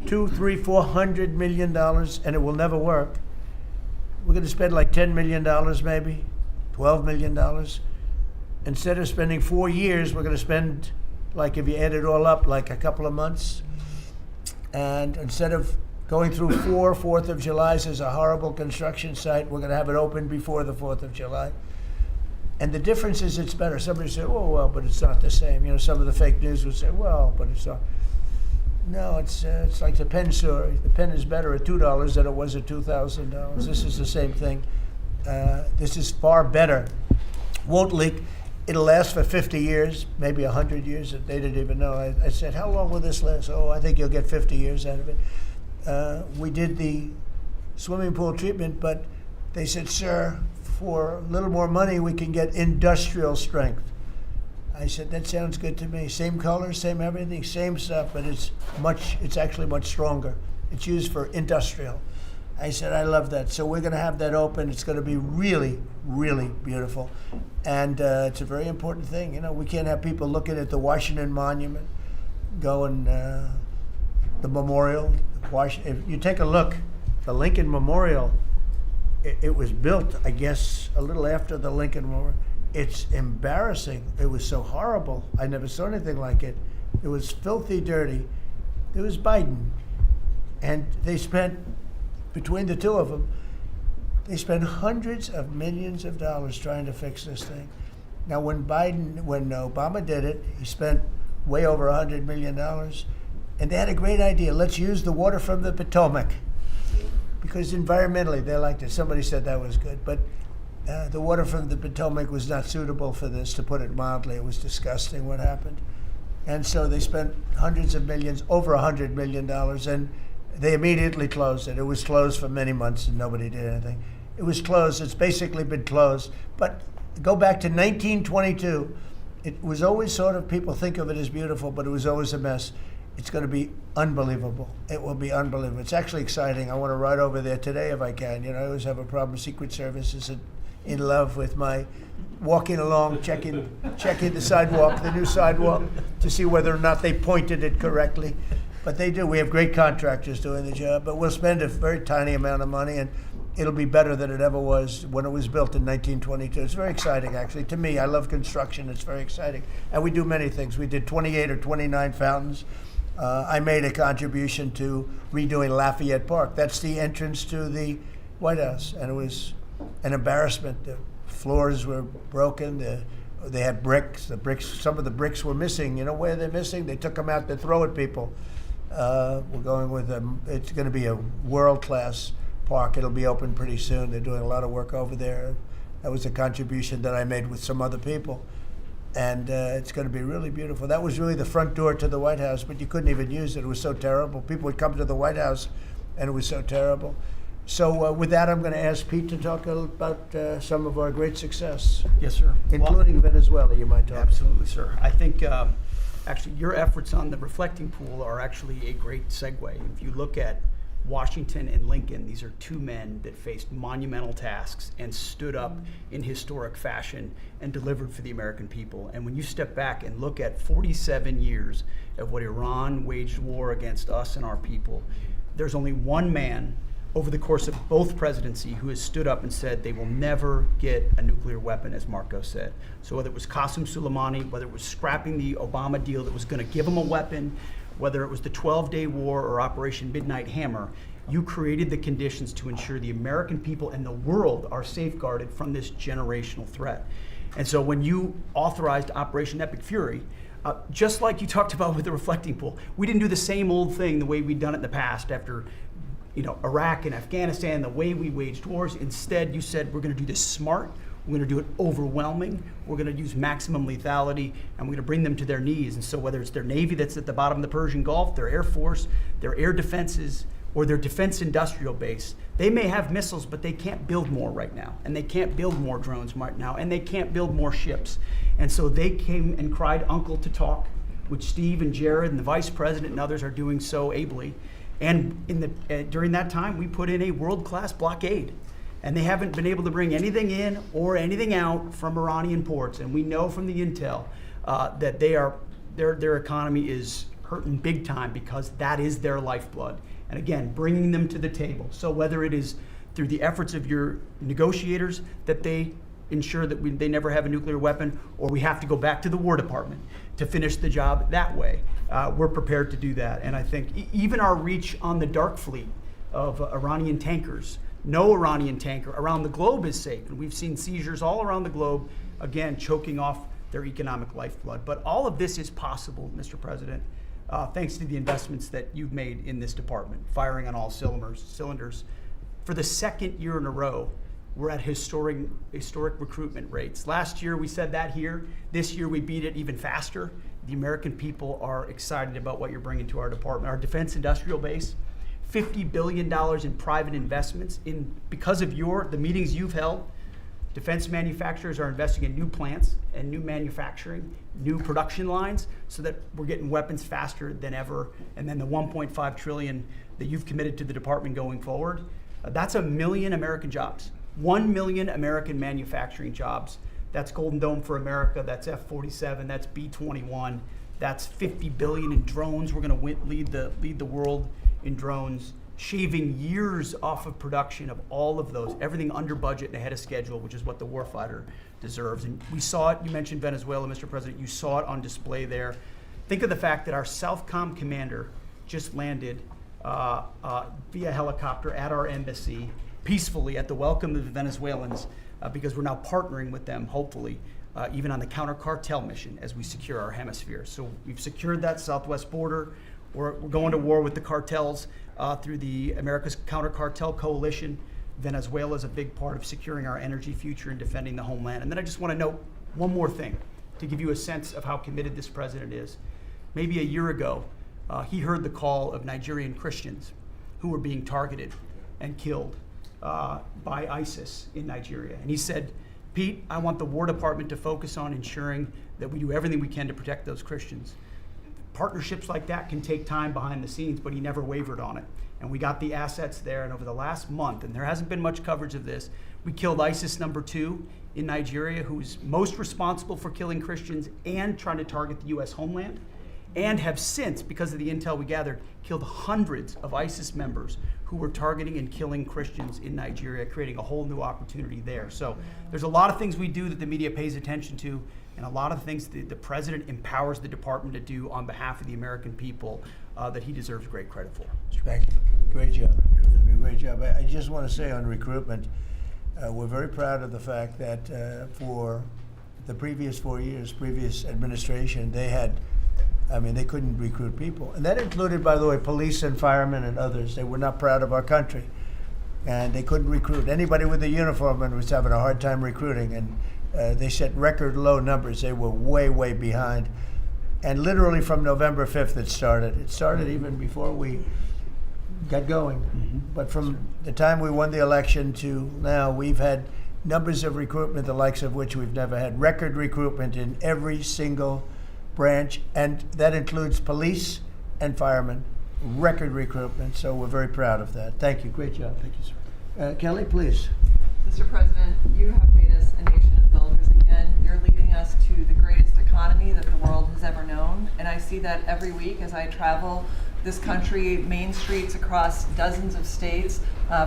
$200, $300, $400 million, and it will never work, we're going to spend like $10 million maybe, $12 million. Instead of spending 4 years, we're going to spend, like if you add it all up, like a couple of months. And instead of going through 4th of Julys as a horrible construction site, we're going to have it open before the 4th of July. And the difference is it's better. Somebody said, oh, well, but it's not the same. Some of the fake news would say, well, but it's not. No, it's like the pen story. The pen is better at $2 than it was at $2,000. This is the same thing. This is far better. Won't leak. It'll last for 50 years, maybe 100 years. They didn't even know. I said, how long will this last? Oh, I think you'll get 50 years out of it. We did the swimming pool treatment, but they said, sir, for a little more money, we can get industrial strength. I said, that sounds good to me. Same color, same everything, same stuff, but it's actually much stronger. It's used for industrial. I said, I love that. So we're going to have that open. It's going to be really, really beautiful. And it's a very important thing. We can't have people looking at the Washington Monument, go and the memorial. If you take a look, the Lincoln Memorial, it was built, I guess, a little after the Lincoln Memorial. It's embarrassing. It was so horrible. I never saw anything like it. It was filthy dirty. It was Biden. And they spent, between the two of them, they spent hundreds of millions of dollars trying to fix this thing. Now, when Obama did it, he spent way over $100 million. And they had a great idea. Let's use the water from the Potomac. Because environmentally, they liked it. Somebody said that was good. But the water from the Potomac was not suitable for this, to put it mildly. It was disgusting what happened. And so they spent hundreds of millions, over $100 million, and they immediately closed it. It was closed for many months and nobody did anything. It was closed. It's basically been closed. But go back to 1922. It was always sort of, people think of it as beautiful, but it was always a mess. It's going to be unbelievable. It will be unbelievable. It's actually exciting. I want to ride over there today if I can. You know, I always have a problem. Secret Service is in love with my walking along, checking the sidewalk, the new sidewalk, to see whether or not they pointed it correctly. But they do. We have great contractors doing the job. But we'll spend a very tiny amount of money, and it'll be better than it ever was when it was built in 1922. It's very exciting, actually. To me, I love construction. It's very exciting. And we do many things. We did 28 or 29 fountains. I made a contribution to redoing Lafayette Park. That's the entrance to the White House. And it was an embarrassment. The floors were broken. They had bricks. Some of the bricks were missing. You know where they're missing? They took them out to throw at people. We're going with them. It's going to be a world-class park. It'll be open pretty soon. They're doing a lot of work over there. That was a contribution that I made with some other people. And it's going to be really beautiful. That was really the front door to the White House, but you couldn't even use it. It was so terrible. People would come to the White House, and it was so terrible. So with that, I'm going to ask Pete to talk about some of our great success, Yes, sir. including Venezuela. You might talk. Absolutely, sir. I think actually your efforts on the reflecting pool are actually a great segue. If you look at Washington and Lincoln, these are two men that faced monumental tasks and stood up in historic fashion and delivered for the American people. And when you step back and look at 47 years of what Iran waged war against us and our people, there's only one man over the course of both presidency who has stood up and said they will never get a nuclear weapon, as Marco said. So whether it was Qasem Soleimani, whether it was scrapping the Obama deal that was going to give them a weapon, whether it was the 12-day war or Operation Midnight Hammer, you created the conditions to ensure the American people and the world are safeguarded from this generational threat. And so when you authorized Operation Epic Fury, just like you talked about with the reflecting pool, we didn't do the same old thing the way we'd done it in the past after Iraq and Afghanistan, the way we waged wars. Instead, you said we're going to do this smart. We're going to do it overwhelming. We're going to use maximum lethality, and we're going to bring them to their knees. And so whether it's their Navy that's at the bottom of the Persian Gulf, their Air Force, their air defenses, or their defense industrial base, they may have missiles, but they can't build more right now. And they can't build more drones right now. And they can't build more ships. And so they came and cried uncle to talk, which Steve and Jared and the vice president and others are doing so ably. And during that time, we put in a world-class blockade. And they haven't been able to bring anything in or anything out from Iranian ports. And we know from the intel that their economy is hurting big time because that is their lifeblood. And again, bringing them to the table. So whether it is through the efforts of your negotiators that they ensure that they never have a nuclear weapon, or we have to go back to the War Department to finish the job that way, we're prepared to do that. And I think even our reach on the dark fleet of Iranian tankers, no Iranian tanker around the globe is safe. And we've seen seizures all around the globe, again, choking off their economic lifeblood. But all of this is possible, Mr. President, thanks to the investments that you've made in this department, firing on all cylinders. For the second year in a row, we're at historic recruitment rates. Last year, we said that here. This year, we beat it even faster. The American people are excited about what you're bringing to our department. Our defense industrial base, $50 billion in private investments because of the meetings you've held. Defense manufacturers are investing in new plants and new manufacturing, new production lines, so that we're getting weapons faster than ever. And then the $1.5 trillion that you've committed to the department going forward, that's 1 million American jobs. 1 million American manufacturing jobs. That's Golden Dome for America, that's F-47, that's B-21. That's 50 billion in drones. We're going to lead the world in drones, shaving years off of production of all of those, everything under budget and ahead of schedule, which is what the warfighter deserves. And we saw it. You mentioned Venezuela, Mr. President. You saw it on display there. Think of the fact that our Southcom commander just landed via helicopter at our embassy peacefully at the welcome of the Venezuelans, because we're now partnering with them, hopefully, even on the counter-cartel mission as we secure our hemisphere. So we've secured that southwest border. We're going to war with the cartels through the America's Counter-Cartel Coalition. Venezuela is a big part of securing our energy future and defending the homeland. And then I just want to note one more thing to give you a sense of how committed this president is. Maybe a year ago, he heard the call of Nigerian Christians who were being targeted and killed by ISIS in Nigeria. And he said, Pete, I want the War Department to focus on ensuring that we do everything we can to protect those Christians. Partnerships like that can take time behind the scenes, but he never wavered on it. And we got the assets there, and over the last month, and there hasn't been much coverage of this, we killed ISIS #2 in Nigeria, who's most responsible for killing Christians and trying to target the U.S. homeland, and have since, because of the intel we gathered, killed hundreds of ISIS members who were targeting and killing Christians in Nigeria, creating a whole new opportunity there. So there's a lot of things we do that the media pays attention to, and a lot of things the president empowers the department to do on behalf of the American people that he deserves great credit for. Thank you. Great job. You're doing a great job. I just want to say on recruitment, we're very proud of the fact that for the previous 4 years, previous administration, they couldn't recruit people. And that included, by the way, police and firemen and others. They were not proud of our country. And they couldn't recruit. Anybody with a uniform and was having a hard time recruiting. And they set record low numbers. They were way, way behind. And literally from November 5th it started. It started even before we got going. Mm-hmm. But from the time we won the election to now, we've had numbers of recruitment, the likes of which we've never had. Record recruitment in every single branch, and that includes police and firemen. Record recruitment, so we're very proud of that. Thank you. Great job. Thank you, sir. Kelly, please. Mr. President, you have made us a nation of builders again. You're leading us to the greatest economy that the world has ever known, and I see that every week as I travel this country, main streets across dozens of states,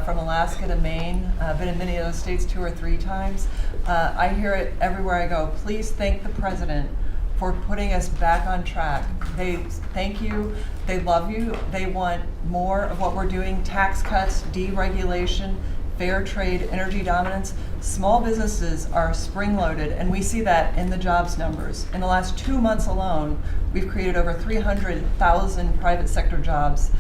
from Alaska to Maine. I've been in many of those states 2 or 3 times. I hear it everywhere I go. Please thank the president for putting us back on track. They thank you, they love you, they want more of what we're doing: tax cuts, deregulation, fair trade, energy dominance. Small businesses are spring-loaded, and we see that in the jobs numbers. In the last 2 months alone, we've created over 300,000 private sector jobs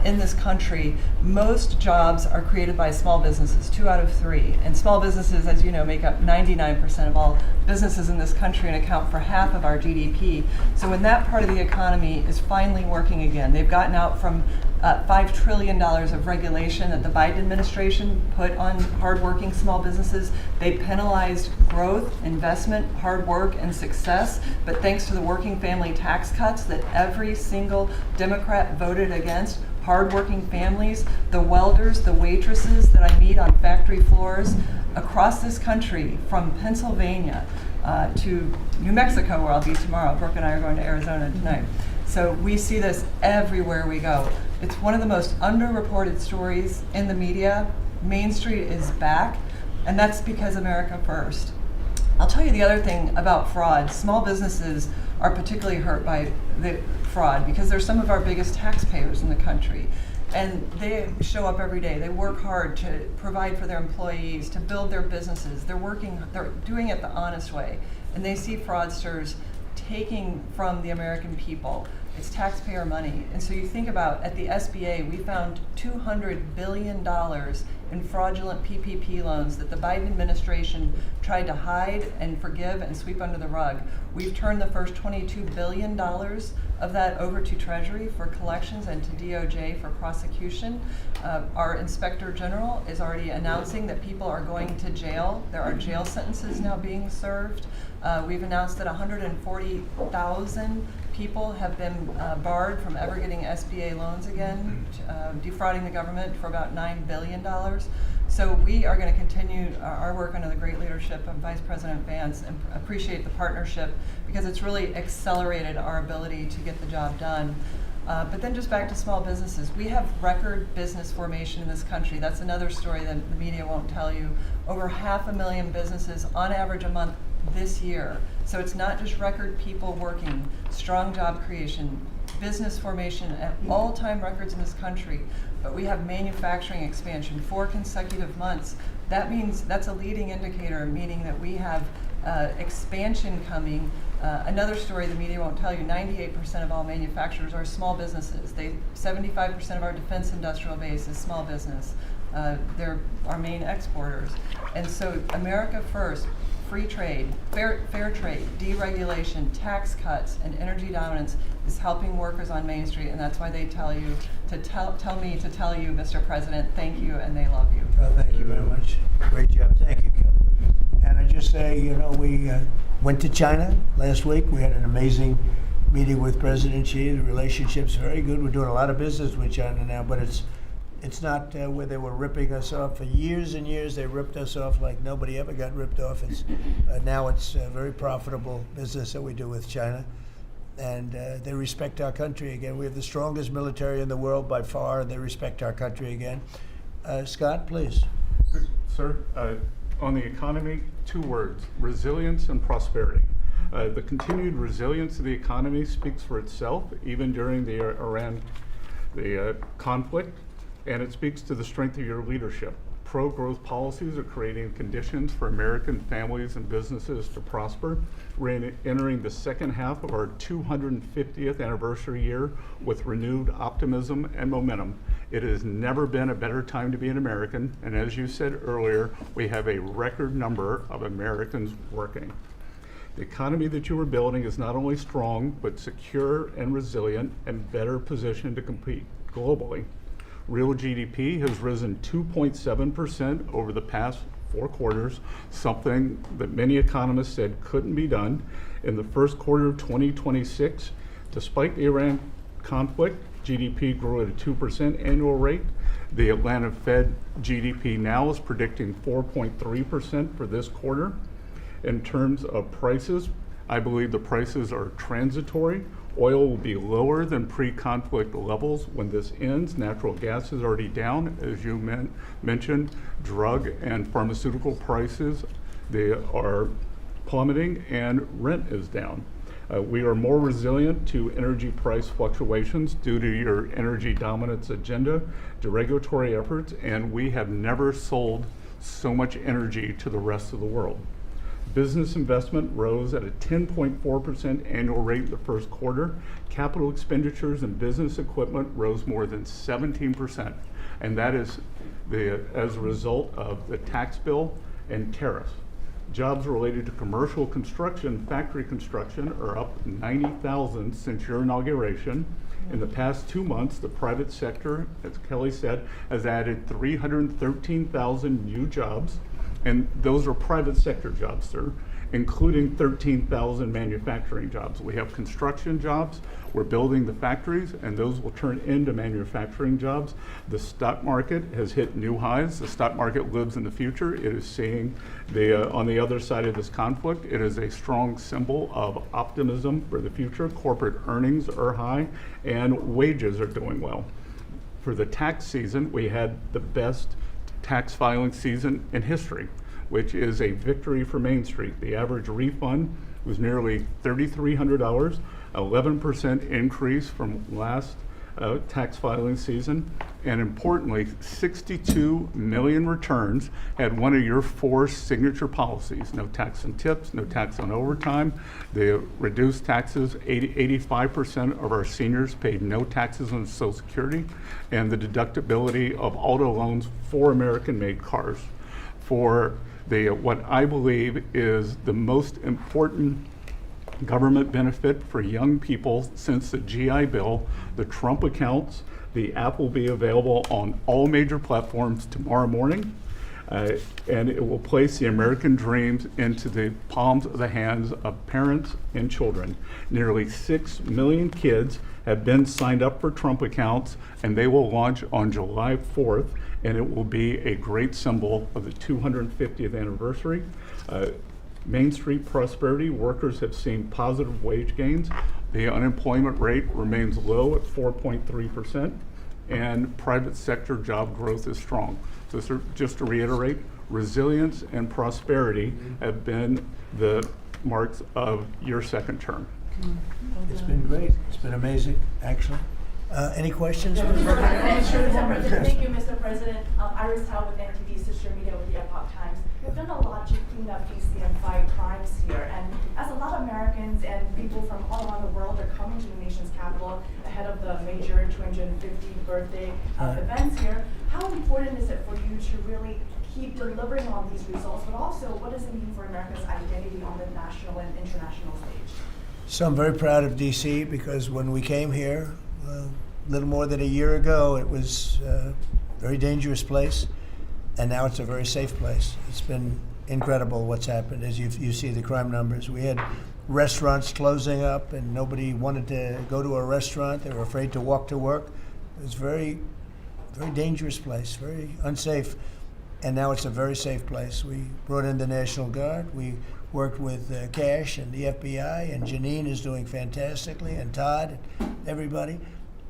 in this country. Most jobs are created by small businesses, 2 out of 3. And small businesses, as you know, make up 99% of all businesses in this country and account for half of our GDP. So when that part of the economy is finally working again, they've gotten out from $5 trillion of regulation that the Biden administration put on hardworking small businesses. They penalized growth, investment, hard work, and success. But thanks to the working family tax cuts that every single Democrat voted against, hardworking families, the welders, the waitresses that I meet on factory floors across this country, from Pennsylvania to New Mexico, where I'll be tomorrow. Brooke and I are going to Arizona tonight. So we see this everywhere we go. It's one of the most underreported stories in the media. Main Street is back, and that's because America first. I'll tell you the other thing about fraud. Small businesses are particularly hurt by the fraud because they're some of our biggest taxpayers in the country. And they show up every day. They work hard to provide for their employees, to build their businesses. They're doing it the honest way. And they see fraudsters taking from the American people. It's taxpayer money. And so you think about, at the SBA, we found $200 billion in fraudulent PPP loans that the Biden administration tried to hide and forgive and sweep under the rug. We've turned the first $22 billion of that over to Treasury for collections and to DOJ for prosecution. Our Inspector General is already announcing that people are going to jail. There are jail sentences now being served. We've announced that 140,000 people have been barred from ever getting SBA loans again, defrauding the government for about $9 billion. So we are going to continue our work under the great leadership of Vice President Vance and appreciate the partnership because it's really accelerated our ability to get the job done. But then just back to small businesses. We have record business formation in this country. That's another story that the media won't tell you. Over 500,000 businesses on average a month this year. So it's not just record people working, strong job creation, business formation at all-time records in this country. But we have manufacturing expansion, 4 consecutive months. That means that's a leading indicator, meaning that we have expansion coming. Another story the media won't tell you, 98% of all manufacturers are small businesses. 75% of our defense industrial base is small business. They're our main exporters. And so America First, free trade, fair trade, deregulation, tax cuts, and energy dominance is helping workers on Main Street, and that's why they tell you to tell me to tell you, Mr. President, thank you, and they love you. Well, thank you very much. Great job. Thank you, Kelly. And I just say, you know, we went to China last week. We had an amazing meeting with President Xi. The relationship's very good. We're doing a lot of business with China now, but it's not where they were ripping us off. For years and years, they ripped us off like nobody ever got ripped off. Now it's a very profitable business that we do with China. And they respect our country again. We have the strongest military in the world by far, and they respect our country again. Scott, please. Sir, on the economy, 2 words, resilience and prosperity. The continued resilience of the economy speaks for itself, even during the Iran conflict, and it speaks to the strength of your leadership. Pro-growth policies are creating conditions for American families and businesses to prosper. We're entering the second half of our 250th anniversary year with renewed optimism and momentum. It has never been a better time to be an American, and as you said earlier, we have a record number of Americans working. The economy that you are building is not only strong, but secure and resilient and better positioned to compete globally. Real GDP has risen 2.7% over the past 4 quarters, something that many economists said couldn't be done. In the first quarter of 2026, despite the Iran conflict, GDP grew at a 2% annual rate. The Atlanta Fed GDP now is predicting 4.3% for this quarter. In terms of prices, I believe the prices are transitory. Oil will be lower than pre-conflict levels when this ends. Natural gas is already down, as you mentioned. Drug and pharmaceutical prices, they are plummeting, and rent is down. We are more resilient to energy price fluctuations due to your energy dominance agenda, to regulatory efforts, and we have never sold so much energy to the rest of the world. Business investment rose at a 10.4% annual rate in the first quarter. Capital expenditures and business equipment rose more than 17%, and that is as a result of the tax bill and tariffs. Jobs related to commercial construction, factory construction, are up 90,000 since your inauguration. In the past 2 months, the private sector, as Kelly said, has added 313,000 new jobs. And those are private sector jobs, sir, including 13,000 manufacturing jobs. We have construction jobs, we're building the factories, and those will turn into manufacturing jobs. The stock market has hit new highs. The stock market lives in the future. It is seeing on the other side of this conflict, it is a strong symbol of optimism for the future. Corporate earnings are high, and wages are doing well. For the tax season, we had the best tax filing season in history, which is a victory for Main Street. The average refund was nearly $3,300, 11% increase from last tax filing season, and importantly, 62 million returns had one of your 4 signature policies: no tax on tips, no tax on overtime. The reduced taxes, 85% of our seniors paid no taxes on Social Security, and the deductibility of auto loans for American-made cars. For what I believe is the most important government benefit for young people since the GI Bill, the Trump accounts. The app will be available on all major platforms tomorrow morning. and it will place the American dreams into the palms of the hands of parents and children. Nearly 6 million kids have been signed up for Trump accounts, and they will launch on July 4th, and it will be a great symbol of the 250th anniversary. Main Street prosperity, workers have seen positive wage gains. The unemployment rate remains low at 4.3%, and private sector job growth is strong. So just to reiterate, resilience and prosperity have been the marks of your second term. It's been great. It's been amazing, actually. Any questions? Thank you, Mr. President. Iris Tao with NTV Sister Media with the Epoch Times. We've done a lot to clean up DC and fight crimes here. And as a lot of Americans and people from all around the world are coming to the nation's capital ahead of the major 250th birthday events here, how important is it for you to really keep delivering on these results, but also what does it mean for America's identity on the national and international stage? So I'm very proud of DC because when we came here, a little more than a year ago, it was a very dangerous place, and now it's a very safe place. It's been incredible what's happened as you see the crime numbers. We had restaurants closing up, and nobody wanted to go to a restaurant. They were afraid to walk to work. It was very dangerous place, very unsafe, and now it's a very safe place. We brought in the National Guard. We worked with Cash and the FBI, and Janine is doing fantastically, and Todd, and everybody.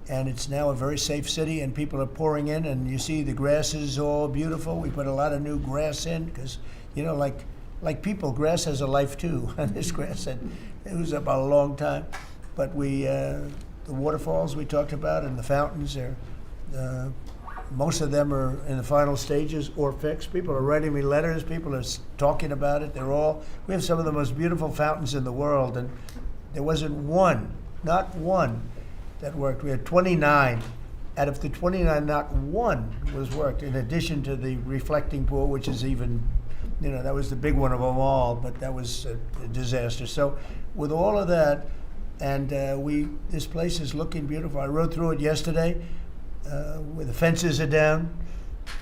And it's now a very safe city, and people are pouring in, and you see the grass is all beautiful. We put a lot of new grass in because, you know, like people, grass has a life too. And this grass, it was about a long time. But the waterfalls we talked about and the fountains, most of them are in the final stages or fixed. People are writing me letters. People are talking about it. We have some of the most beautiful fountains in the world, and there wasn't one, not one, that worked. We had 29. Out of the 29, not one was worked, in addition to the reflecting pool, which is even, that was the big one of them all, but that was a disaster. So with all of that, and this place is looking beautiful. I rode through it yesterday. Where the fences are down,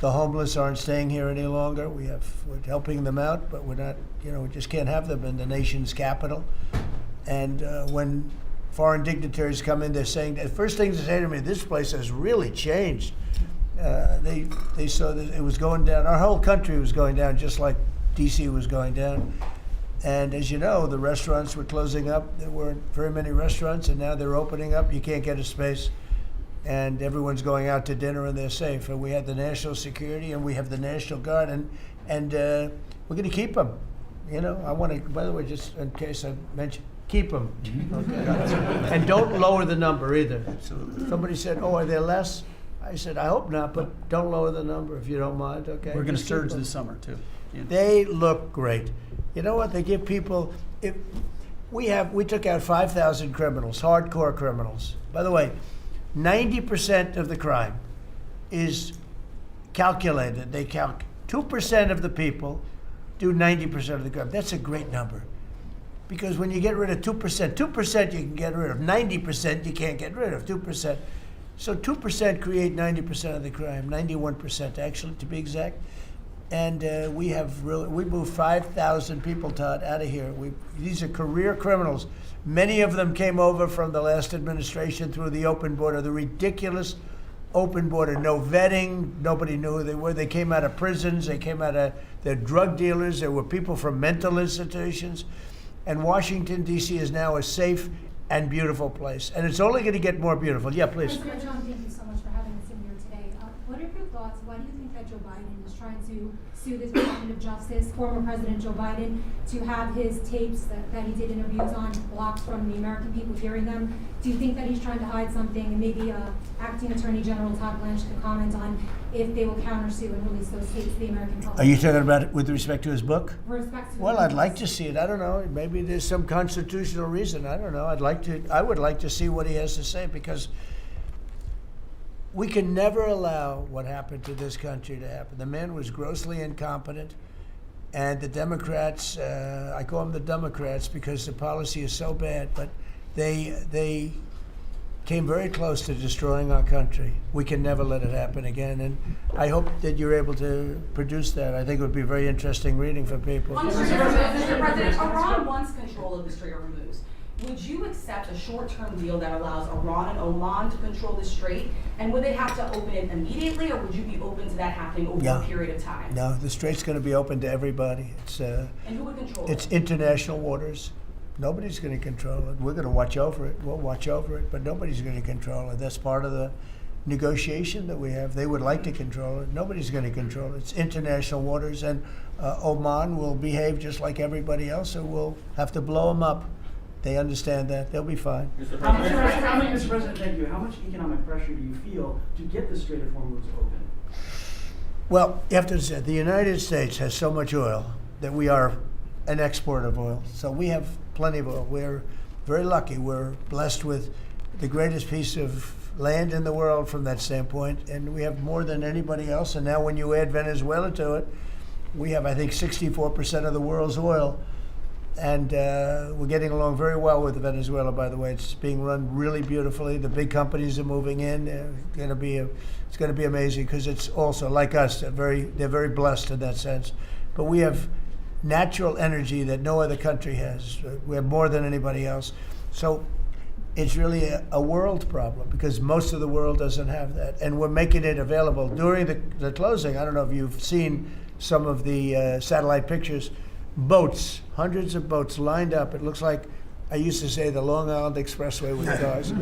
the homeless aren't staying here any longer. We're helping them out, but we're not, we just can't have them in the nation's capital. And when foreign dignitaries come in, they're saying, the first thing they say to me, this place has really changed. They saw that it was going down. Our whole country was going down, just like DC was going down. And as you know, the restaurants were closing up. There weren't very many restaurants, and now they're opening up. You can't get a space. And everyone's going out to dinner, and they're safe. And we had the national security, and we have the National Guard, and we're going to keep them. I want to, by the way, just in case I mentioned, keep them. Okay. And don't lower the number either. Somebody said, "Oh, are there less?" I said, "I hope not, but don't lower the number if you don't mind." Okay. We're going to Just keep surge them. this summer too. Yeah. They look great. You know what? They give people. We took out 5,000 criminals, hardcore criminals. By the way, 90% of the crime is calculated. 2% of the people do 90% of the crime. That's a great number. Because when you get rid of 2% you can get rid of. 90% you can't get rid of, 2%. So 2% create 90% of the crime, 91% actually, to be exact. And we moved 5,000 people, Todd, out of here. These are career criminals. Many of them came over from the last administration through the open border, the ridiculous open border, no vetting, nobody knew who they were. They came out of prisons, they're drug dealers, there were people from mental institutions. And Washington, D.C. is now a safe and beautiful place. And it's only going to get more beautiful. Yeah, please. President Trump, thank you so much for having us in here today. What are your thoughts? Why do you think that Joe Biden is trying to sue this Department of Justice, former President Joe Biden, to have his tapes that he did interviews on blocked from the American people hearing them? Do you think that he's trying to hide something? And maybe Acting Attorney General Todd Blanche could comment on if they will countersue and release those tapes to the American public. Are you talking about it with respect to his book? With respect to Well, I'd like to see it. I don't know. Maybe there's some constitutional reason. I don't know. I would like to see what he has to say, because we can never allow what happened to this country to happen. The man was grossly incompetent, and the Democrats, I call them the Democrats because the policy is so bad, but they came very close to destroying our country. We can never let it happen again. And I hope that you're able to produce that. I think it would be very interesting reading for people. Mr. President, Iran wants control of the Strait of Hormuz. Would you accept a short-term deal that allows Iran and Oman to control the strait? And would they have to open it immediately, or would you be open to that happening over a period of time? No, the strait's going to be open to everybody. And who would control It's it? international waters. Nobody's going to control it. We're going to watch over it. We'll watch over it, but nobody's going to control it. That's part of the negotiation that we have. They would like to control it. Nobody's going to control it. It's international waters, and Oman will behave just like everybody else, and we'll have to blow them up. They understand that. They'll be fine. Mr. President, thank you. How much economic pressure do you feel to get the Strait of Hormuz open? Well, you have to understand, the United States has so much oil that we are an exporter of oil. So we have plenty of oil. We're very lucky. We're blessed with the greatest piece of land in the world from that standpoint, and we have more than anybody else. And now when you add Venezuela to it, we have, I think, 64% of the world's oil. And we're getting along very well with Venezuela, by the way. It's being run really beautifully. The big companies are moving in. It's going to be amazing because it's also, like us, they're very blessed in that sense. But we have natural energy that no other country has. We have more than anybody else. So it's really a world problem because most of the world doesn't have that. And we're making it available. During the closing, I don't know if you've seen some of the satellite pictures, boats, hundreds of boats lined up. It looks like, I used to say, the Long Island Expressway with the cars.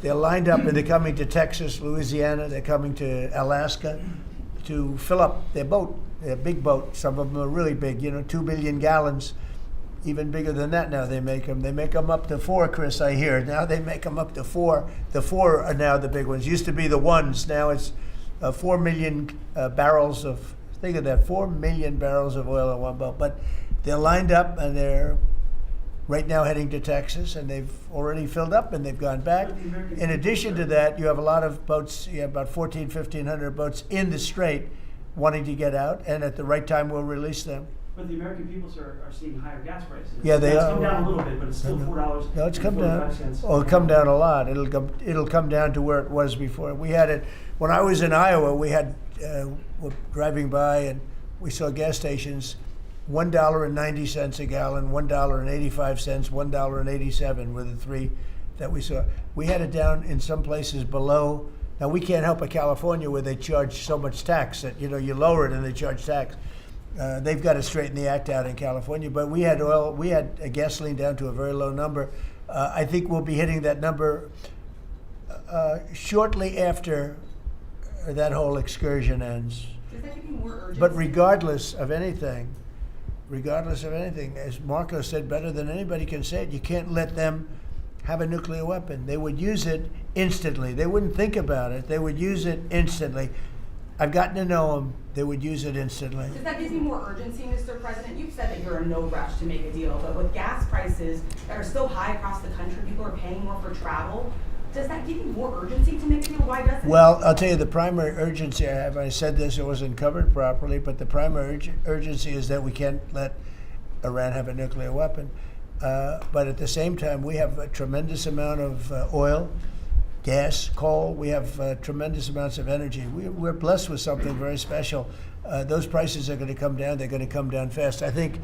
They're lined up and they're coming to Texas, Louisiana, they're coming to Alaska to fill up their boat, their big boat. Some of them are really big, 2 billion gallons, even bigger than that now they make them. They make them up to 4, Chris, I hear. Now they make them up to 4. The 4 are now the big ones. Used to be the 1s. Now it's 4 million barrels of, think of that, 4 million barrels of oil in one boat. But they're lined up and they're right now heading to Texas, and they've already filled up and they've gone back. In addition to that, you have a lot of boats, you have about 1,500 boats in the strait wanting to get out, and at the right time we'll release them. But the American people, sir, are seeing higher gas prices. Yeah, they It's are. come down a little bit, but it's still $4. No, it's come down. 45 cents. Oh, it'll come down a lot. It'll come down to where it was before. We had it when I was in Iowa. We had we're driving by and we saw gas stations, $1.90 a gallon, $1.85, $1.87 were the 3 that we saw. We had it down in some places below. Now we can't help but California where they charge so much tax that you lower it and they charge tax. They've got to straighten the act out in California. But we had oil, we had gasoline down to a very low number. I think we'll be hitting that number shortly after that whole excursion ends. Does that give you more urgency? But regardless of anything, as Marco said better than anybody can say it, you can't let them have a nuclear weapon. They would use it instantly. They wouldn't think about it. They would use it instantly. I've gotten to know them. They would use it instantly. Does that give you more urgency, Mr. President? You've said that you're in no rush to make a deal, but with gas prices that are so high across the country, people are paying more for travel. Does that give you more urgency to make a deal? Why doesn't it? Well, I'll tell you the primary urgency I have. I said this, it wasn't covered properly, but the primary urgency is that we can't let Iran have a nuclear weapon. But at the same time, we have a tremendous amount of oil, gas, coal. We have tremendous amounts of energy. We're blessed with something very special. Those prices are going to come down. They're going to come down fast. I think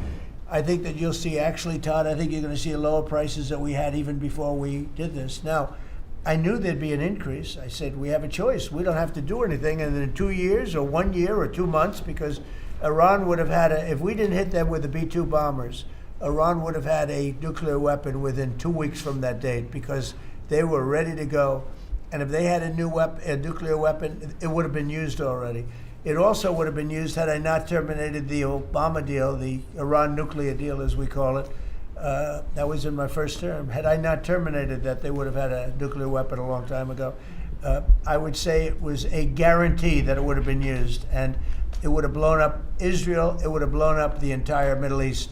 that you'll see, actually, Todd, I think you're going to see lower prices that we had even before we did this. Now, I knew there'd be an increase. I said, we have a choice. We don't have to do anything. And in 2 years or 1 year or 2 months, because Iran would have had if we didn't hit them with the B-2 bombers, Iran would have had a nuclear weapon within 2 weeks from that date because they were ready to go. And if they had a nuclear weapon, it would have been used already. It also would have been used had I not terminated the Obama deal, the Iran nuclear deal, as we call it. That was in my first term. Had I not terminated that, they would have had a nuclear weapon a long time ago. I would say it was a guarantee that it would have been used, and it would have blown up Israel. It would have blown up the entire Middle East,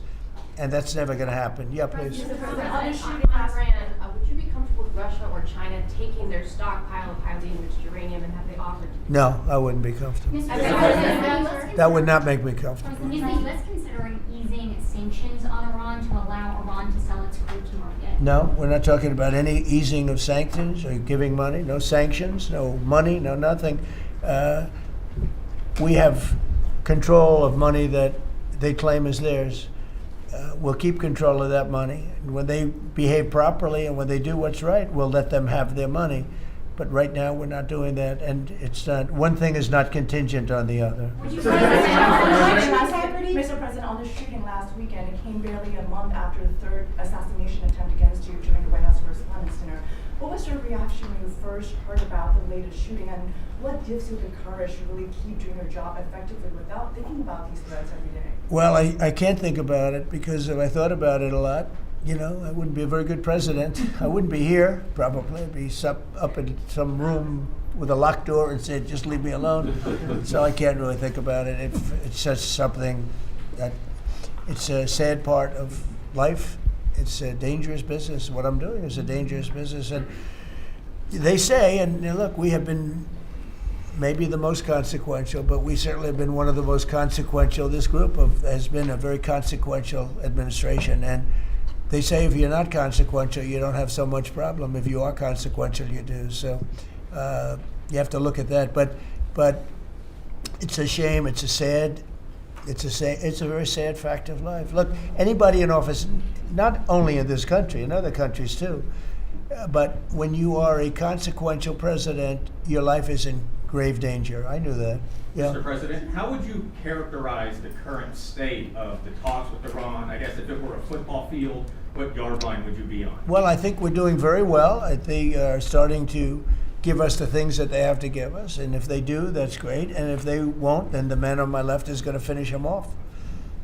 and that's never going to happen. Yeah, please. Mr. President, on the shooting in Iran, would you be comfortable with Russia or China taking their stockpile of highly enriched uranium and have they offered to? No, I wouldn't be comfortable. Mr. That would not make me comfortable. Is the U.S. considering easing sanctions on Iran to allow Iran to sell its crude to market? No, we're not talking about any easing of sanctions or giving money. No sanctions, no money, no nothing. We have control of money that they claim is theirs. We'll keep control of that money. And when they behave properly and when they do what's right, we'll let them have their money. But right now, we're not doing that, and it's not. One thing is not contingent on the other. Mr. President, on the shooting last weekend, it came barely a month after the third assassination attempt against you during the White House Correspondents' Dinner. What was your reaction when you first heard about the latest shooting, and what gives you the courage to really keep doing your job effectively without thinking about these threats every day? Well, I can't think about it, because if I thought about it a lot, you know, I wouldn't be a very good president. I wouldn't be here, probably. I'd be up in some room with a locked door and said, just leave me alone. So I can't really think about it. It's just something that, it's a sad part of life. It's a dangerous business. What I'm doing is a dangerous business. And they say, and look, we have been maybe the most consequential, but we certainly have been one of the most consequential. This group has been a very consequential administration. And they say if you're not consequential, you don't have so much problem. If you are consequential, you do. So you have to look at that. But it's a shame. It's a very sad fact of life. Look, anybody in office, not only in this country, in other countries too, but when you are a consequential president, your life is in grave danger. I knew that. Yeah. Mr. President, how would you characterize the current state of the talks with Iran? I guess if it were a football field, what yard line would you be on? Well, I think we're doing very well. They are starting to give us the things that they have to give us. And if they do, that's great. And if they won't, then the man on my left is going to finish them off.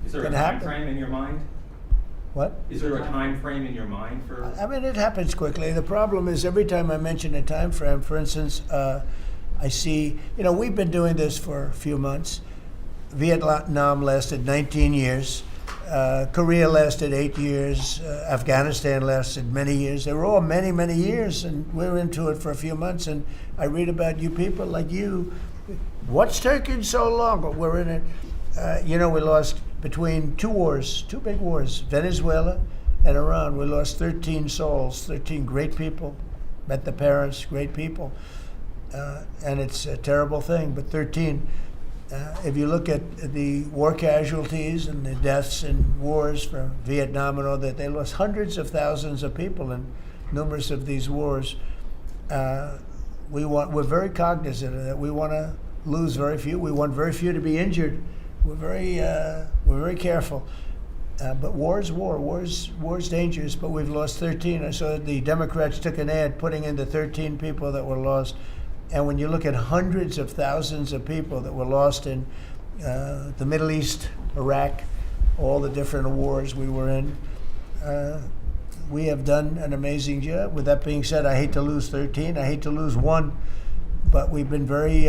Is there a time frame in your mind? What? Is there a time frame in your mind for? I mean, it happens quickly. The problem is every time I mention a time frame, for instance, I see, we've been doing this for a few months. Vietnam lasted 19 years. Korea lasted 8 years. Afghanistan lasted many years. They were all many, many years, and we're into it for a few months. And I read about you people like you. What's taking so long? But we're in it. We lost between two big wars, Venezuela and Iran. We lost 13 souls, 13 great people. Met the parents, great people. And it's a terrible thing, but 13. If you look at the war casualties and the deaths in wars from Vietnam and all that, they lost hundreds of thousands of people in numerous of these wars. We're very cognizant of that. We want to lose very few. We want very few to be injured. We're very careful. But war is war. War's dangerous. But we've lost 13. I saw the Democrats took an ad putting in the 13 people that were lost. And when you look at hundreds of thousands of people that were lost in the Middle East, Iraq, all the different wars we were in, we have done an amazing job. With that being said, I hate to lose 13. I hate to lose one, but we've been very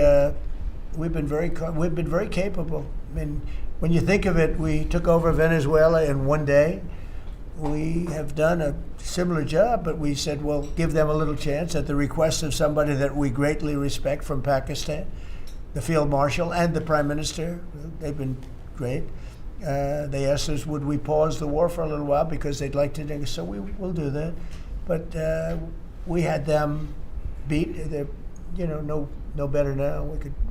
capable. I mean, when you think of it, we took over Venezuela in one day. We have done a similar job, but we said, well, give them a little chance at the request of somebody that we greatly respect from Pakistan, the Field Marshal and the Prime Minister. They've been great. They asked us, would we pause the war for a little while because they'd like to, so we will do that. But we had them beat. They're, no better now.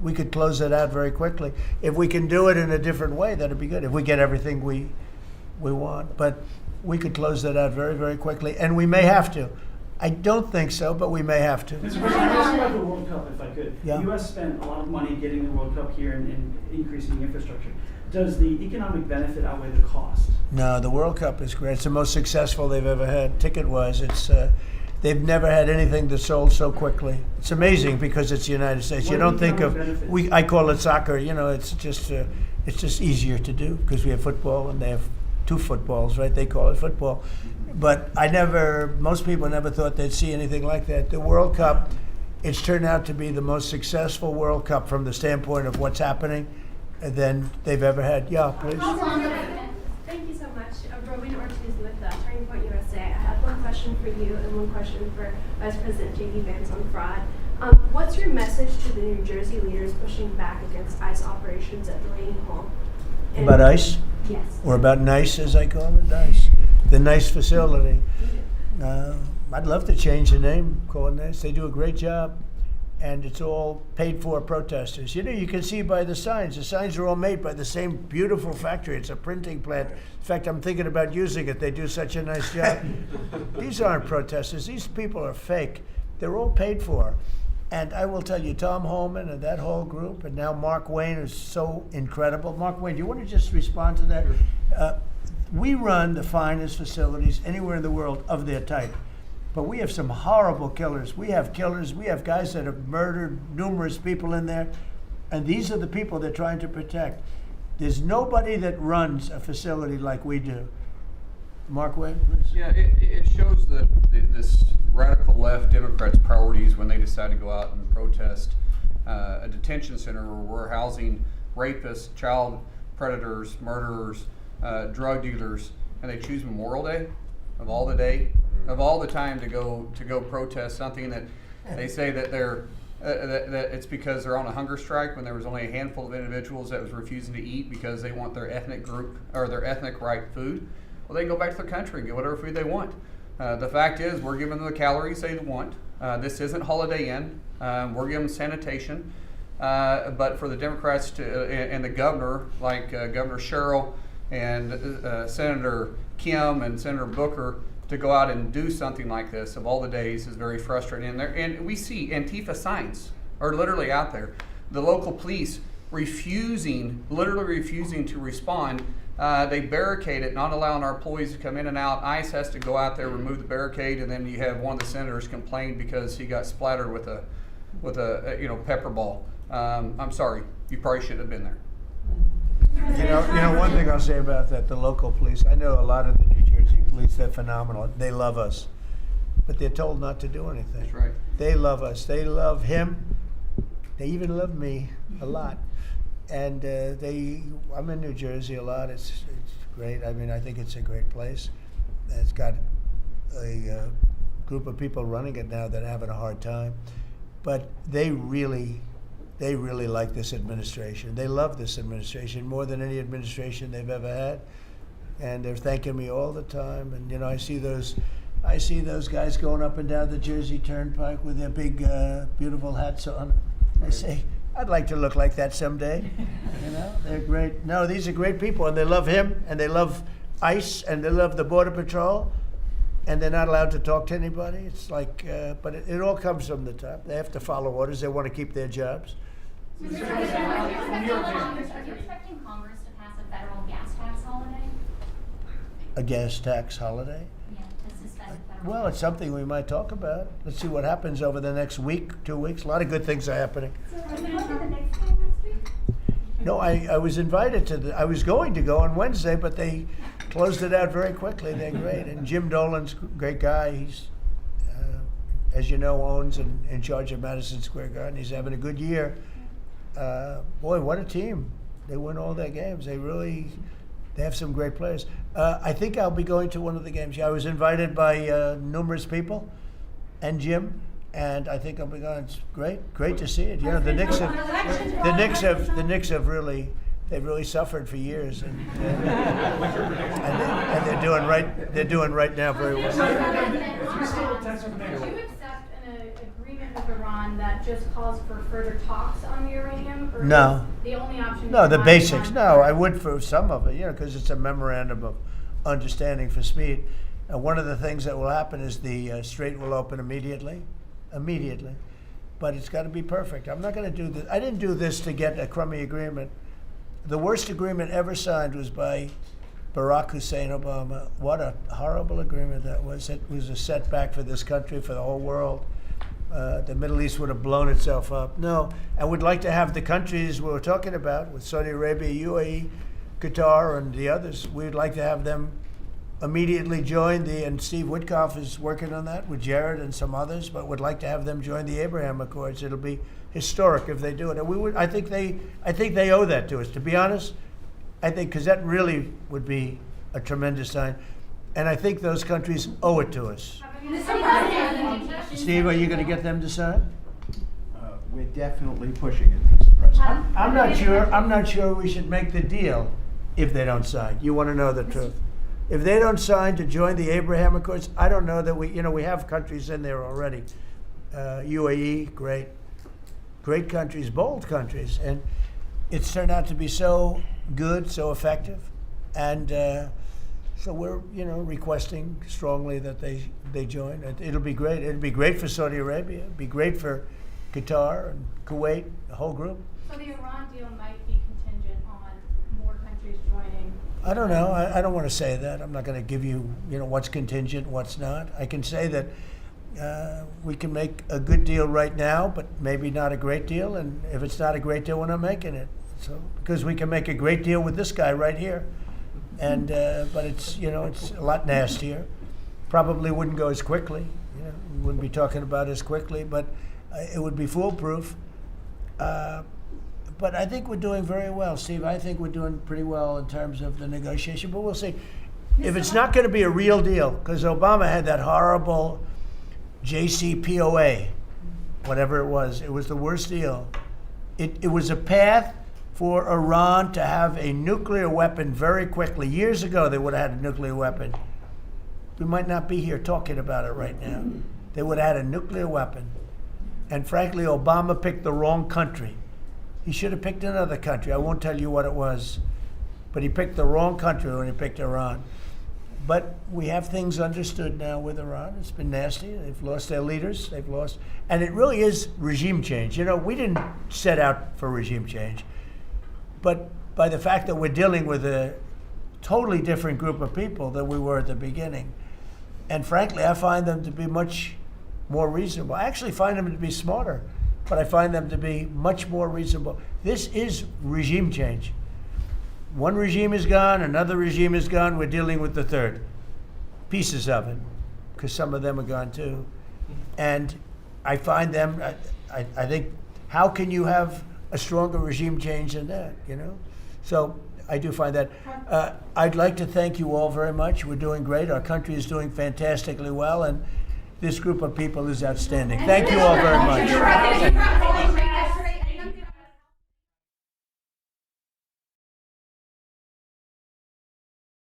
We could close it out very quickly. If we can do it in a different way, that'd be good. If we get everything we want, but we could close that out very, very quickly, and we may have to. I don't think so, but we may have to. Mr. President, I ask about the World Cup, if I could. Yeah. The U.S. spent a lot of money getting the World Cup here and increasing the infrastructure. Does the economic benefit outweigh the cost? No, the World Cup is great. It's the most successful they've ever had, ticket-wise. It's they've never had anything that sold so quickly. It's amazing because it's the United States. You don't think of I call it soccer. It's just easier to do because we have football and they have two footballs, right? They call it football. But most people never thought they'd see anything like that. The World Cup, it's turned out to be the most successful World Cup from the standpoint of what's happening than they've ever had. Yeah, please. Thank Thank you so much. Roman Ortiz with Turning Point USA. I have one question for you and one question for Vice President J.D. Vance on fraud. What's your message to the New Jersey leaders pushing back against ICE operations at Delaney Hall? And- About ICE? Yes. Or about NICE, as I call it, NICE. The NICE facility. I'd love to change the name, call it NICE. They do a great job, and it's all paid for protesters. You know, you can see by the signs. The signs are all made by the same beautiful factory. It's a printing plant. In fact, I'm thinking about using it. They do such a nice job. These aren't protesters. These people are fake. They're all paid for. And I will tell you, Tom Holman and that whole group, and now Mark Wayne is so incredible. Mark Wayne, do you want to just respond to that? We run the finest facilities anywhere in the world of their type. But we have some horrible killers. We have killers. We have guys that have murdered numerous people in there. And these are the people they're trying to protect. There's nobody that runs a facility like we do. Mark Wayne, please. Yeah, it shows this radical left Democrats' priorities when they decide to go out and protest a detention center where we're housing rapists, child predators, murderers, drug dealers, and they choose Memorial Day of all the time to go protest something that they say that that it's because they're on a hunger strike when there was only a handful of individuals that was refusing to eat because they want their ethnic group or their ethnic right food. Well, they can go back to their country and get whatever food they want. The fact is, we're giving them the calories they want. This isn't Holiday Inn. We're giving them sanitation. But for the Democrats and the governor, like Governor Sherrill and Senator Kim and Senator Booker, to go out and do something like this of all the days is very frustrating. And we see Antifa signs are literally out there. The local police literally refusing to respond. They barricade it, not allowing our employees to come in and out. ICE has to go out there, remove the barricade, and then you have one of the senators complain because he got splattered with a pepper ball. I'm sorry, you probably shouldn't have been there. You know, one thing I'll say about that, the local police, I know a lot of the New Jersey police, they're phenomenal. They love us, but they're told not to do anything. That's right. They love us. They love him. They even love me a lot. And I'm in New Jersey a lot. It's great. I mean, I think it's a great place. It's got a group of people running it now that are having a hard time. But they really like this administration. They love this administration more than any administration they've ever had. And they're thanking me all the time. And, you know, I see those guys going up and down the Jersey Turnpike with their big, beautiful hats on. I say, I'd like to look like that someday. You know, they're great. No, these are great people, and they love him, and they love ICE, and they love the Border Patrol, and they're not allowed to talk to anybody. It's like, but it all comes from the top. They have to follow orders. They want to keep their jobs. Are you expecting Congress to pass a federal gas tax holiday? A gas tax holiday? Yeah, to suspend federal. Well, it's something we might talk about. Let's see what happens over the next week, 2 weeks. A lot of good things are happening. So are you going to the next game next week? No, I was invited to I was going to go on Wednesday, but they closed it out very quickly. They're great. And Jim Dolan's a great guy. He's, as you know, owns and in charge of Madison Square Garden. He's having a good year. Boy, what a team. They win all their games. They have some great players. I think I'll be going to one of the games. Yeah, I was invited by numerous people and Jim, and I think I'll be going. It's great to see it. You know, the Knicks have really, they've really suffered for years, and they're doing right now very well. Would you accept an agreement with Iran that just calls for further talks on uranium? Or No. is the only option? No, the is basics. Iran? No, I would for some of it, you know, because it's a memorandum of understanding for speed. One of the things that will happen is the Strait will open immediately, but it's got to be perfect. I'm not going to do this. I didn't do this to get a crummy agreement. The worst agreement ever signed was by Barack Hussein Obama. What a horrible agreement that was. It was a setback for this country, for the whole world. The Middle East would have blown itself up. No, I would like to have the countries we were talking about with Saudi Arabia, UAE, Qatar, and the others. We'd like to have them immediately join and Steve Witkoff is working on that with Jared and some others, but would like to have them join the Abraham Accords. It'll be historic if they do it. And I think they owe that to us, to be honest. I think because that really would be a tremendous sign. And I think those countries owe it to us. Steve, are you going to get them to sign? We're definitely pushing it, Mr. President. I'm not sure we should make the deal if they don't sign. You want to know the truth. If they don't sign to join the Abraham Accords, I don't know that we have countries in there already. UAE, great countries, bold countries, and it's turned out to be so good, so effective, and so we're requesting strongly that they join. It'll be great. It'll be great for Saudi Arabia. It'll be great for Qatar and Kuwait, the whole group. So the Iran deal might be contingent on more countries joining. I don't know. I don't want to say that. I'm not going to give you, what's contingent, what's not. I can say that we can make a good deal right now, but maybe not a great deal. And if it's not a great deal, we're not making it. So because we can make a great deal with this guy right here, and but it's it's a lot nastier. Probably wouldn't go as quickly. We wouldn't be talking about as quickly, but it would be foolproof. But I think we're doing very well, Steve. I think we're doing pretty well in terms of the negotiation, but we'll see. If it's not going to be a real deal, because Obama had that horrible JCPOA, whatever it was the worst deal. It was a path for Iran to have a nuclear weapon very quickly. Years ago, they would have had a nuclear weapon. We might not be here talking about it right now. They would have had a nuclear weapon. And frankly, Obama picked the wrong country. He should have picked another country. I won't tell you what it was. But he picked the wrong country when he picked Iran. But we have things understood now with Iran. It's been nasty. They've lost their leaders. They've lost. And it really is regime change. We didn't set out for regime change. But by the fact that we're dealing with a totally different group of people than we were at the beginning. And frankly, I find them to be much more reasonable. I actually find them to be smarter, but I find them to be much more reasonable. This is regime change. One regime is gone, another regime is gone, we're dealing with the third. Pieces of it, because some of them are gone too. And I find them, I think, how can you have a stronger regime change than that, So I do find that. I'd like to thank you all very much. We're doing great. Our country is doing fantastically well, and this group of people is outstanding. Thank you all very much.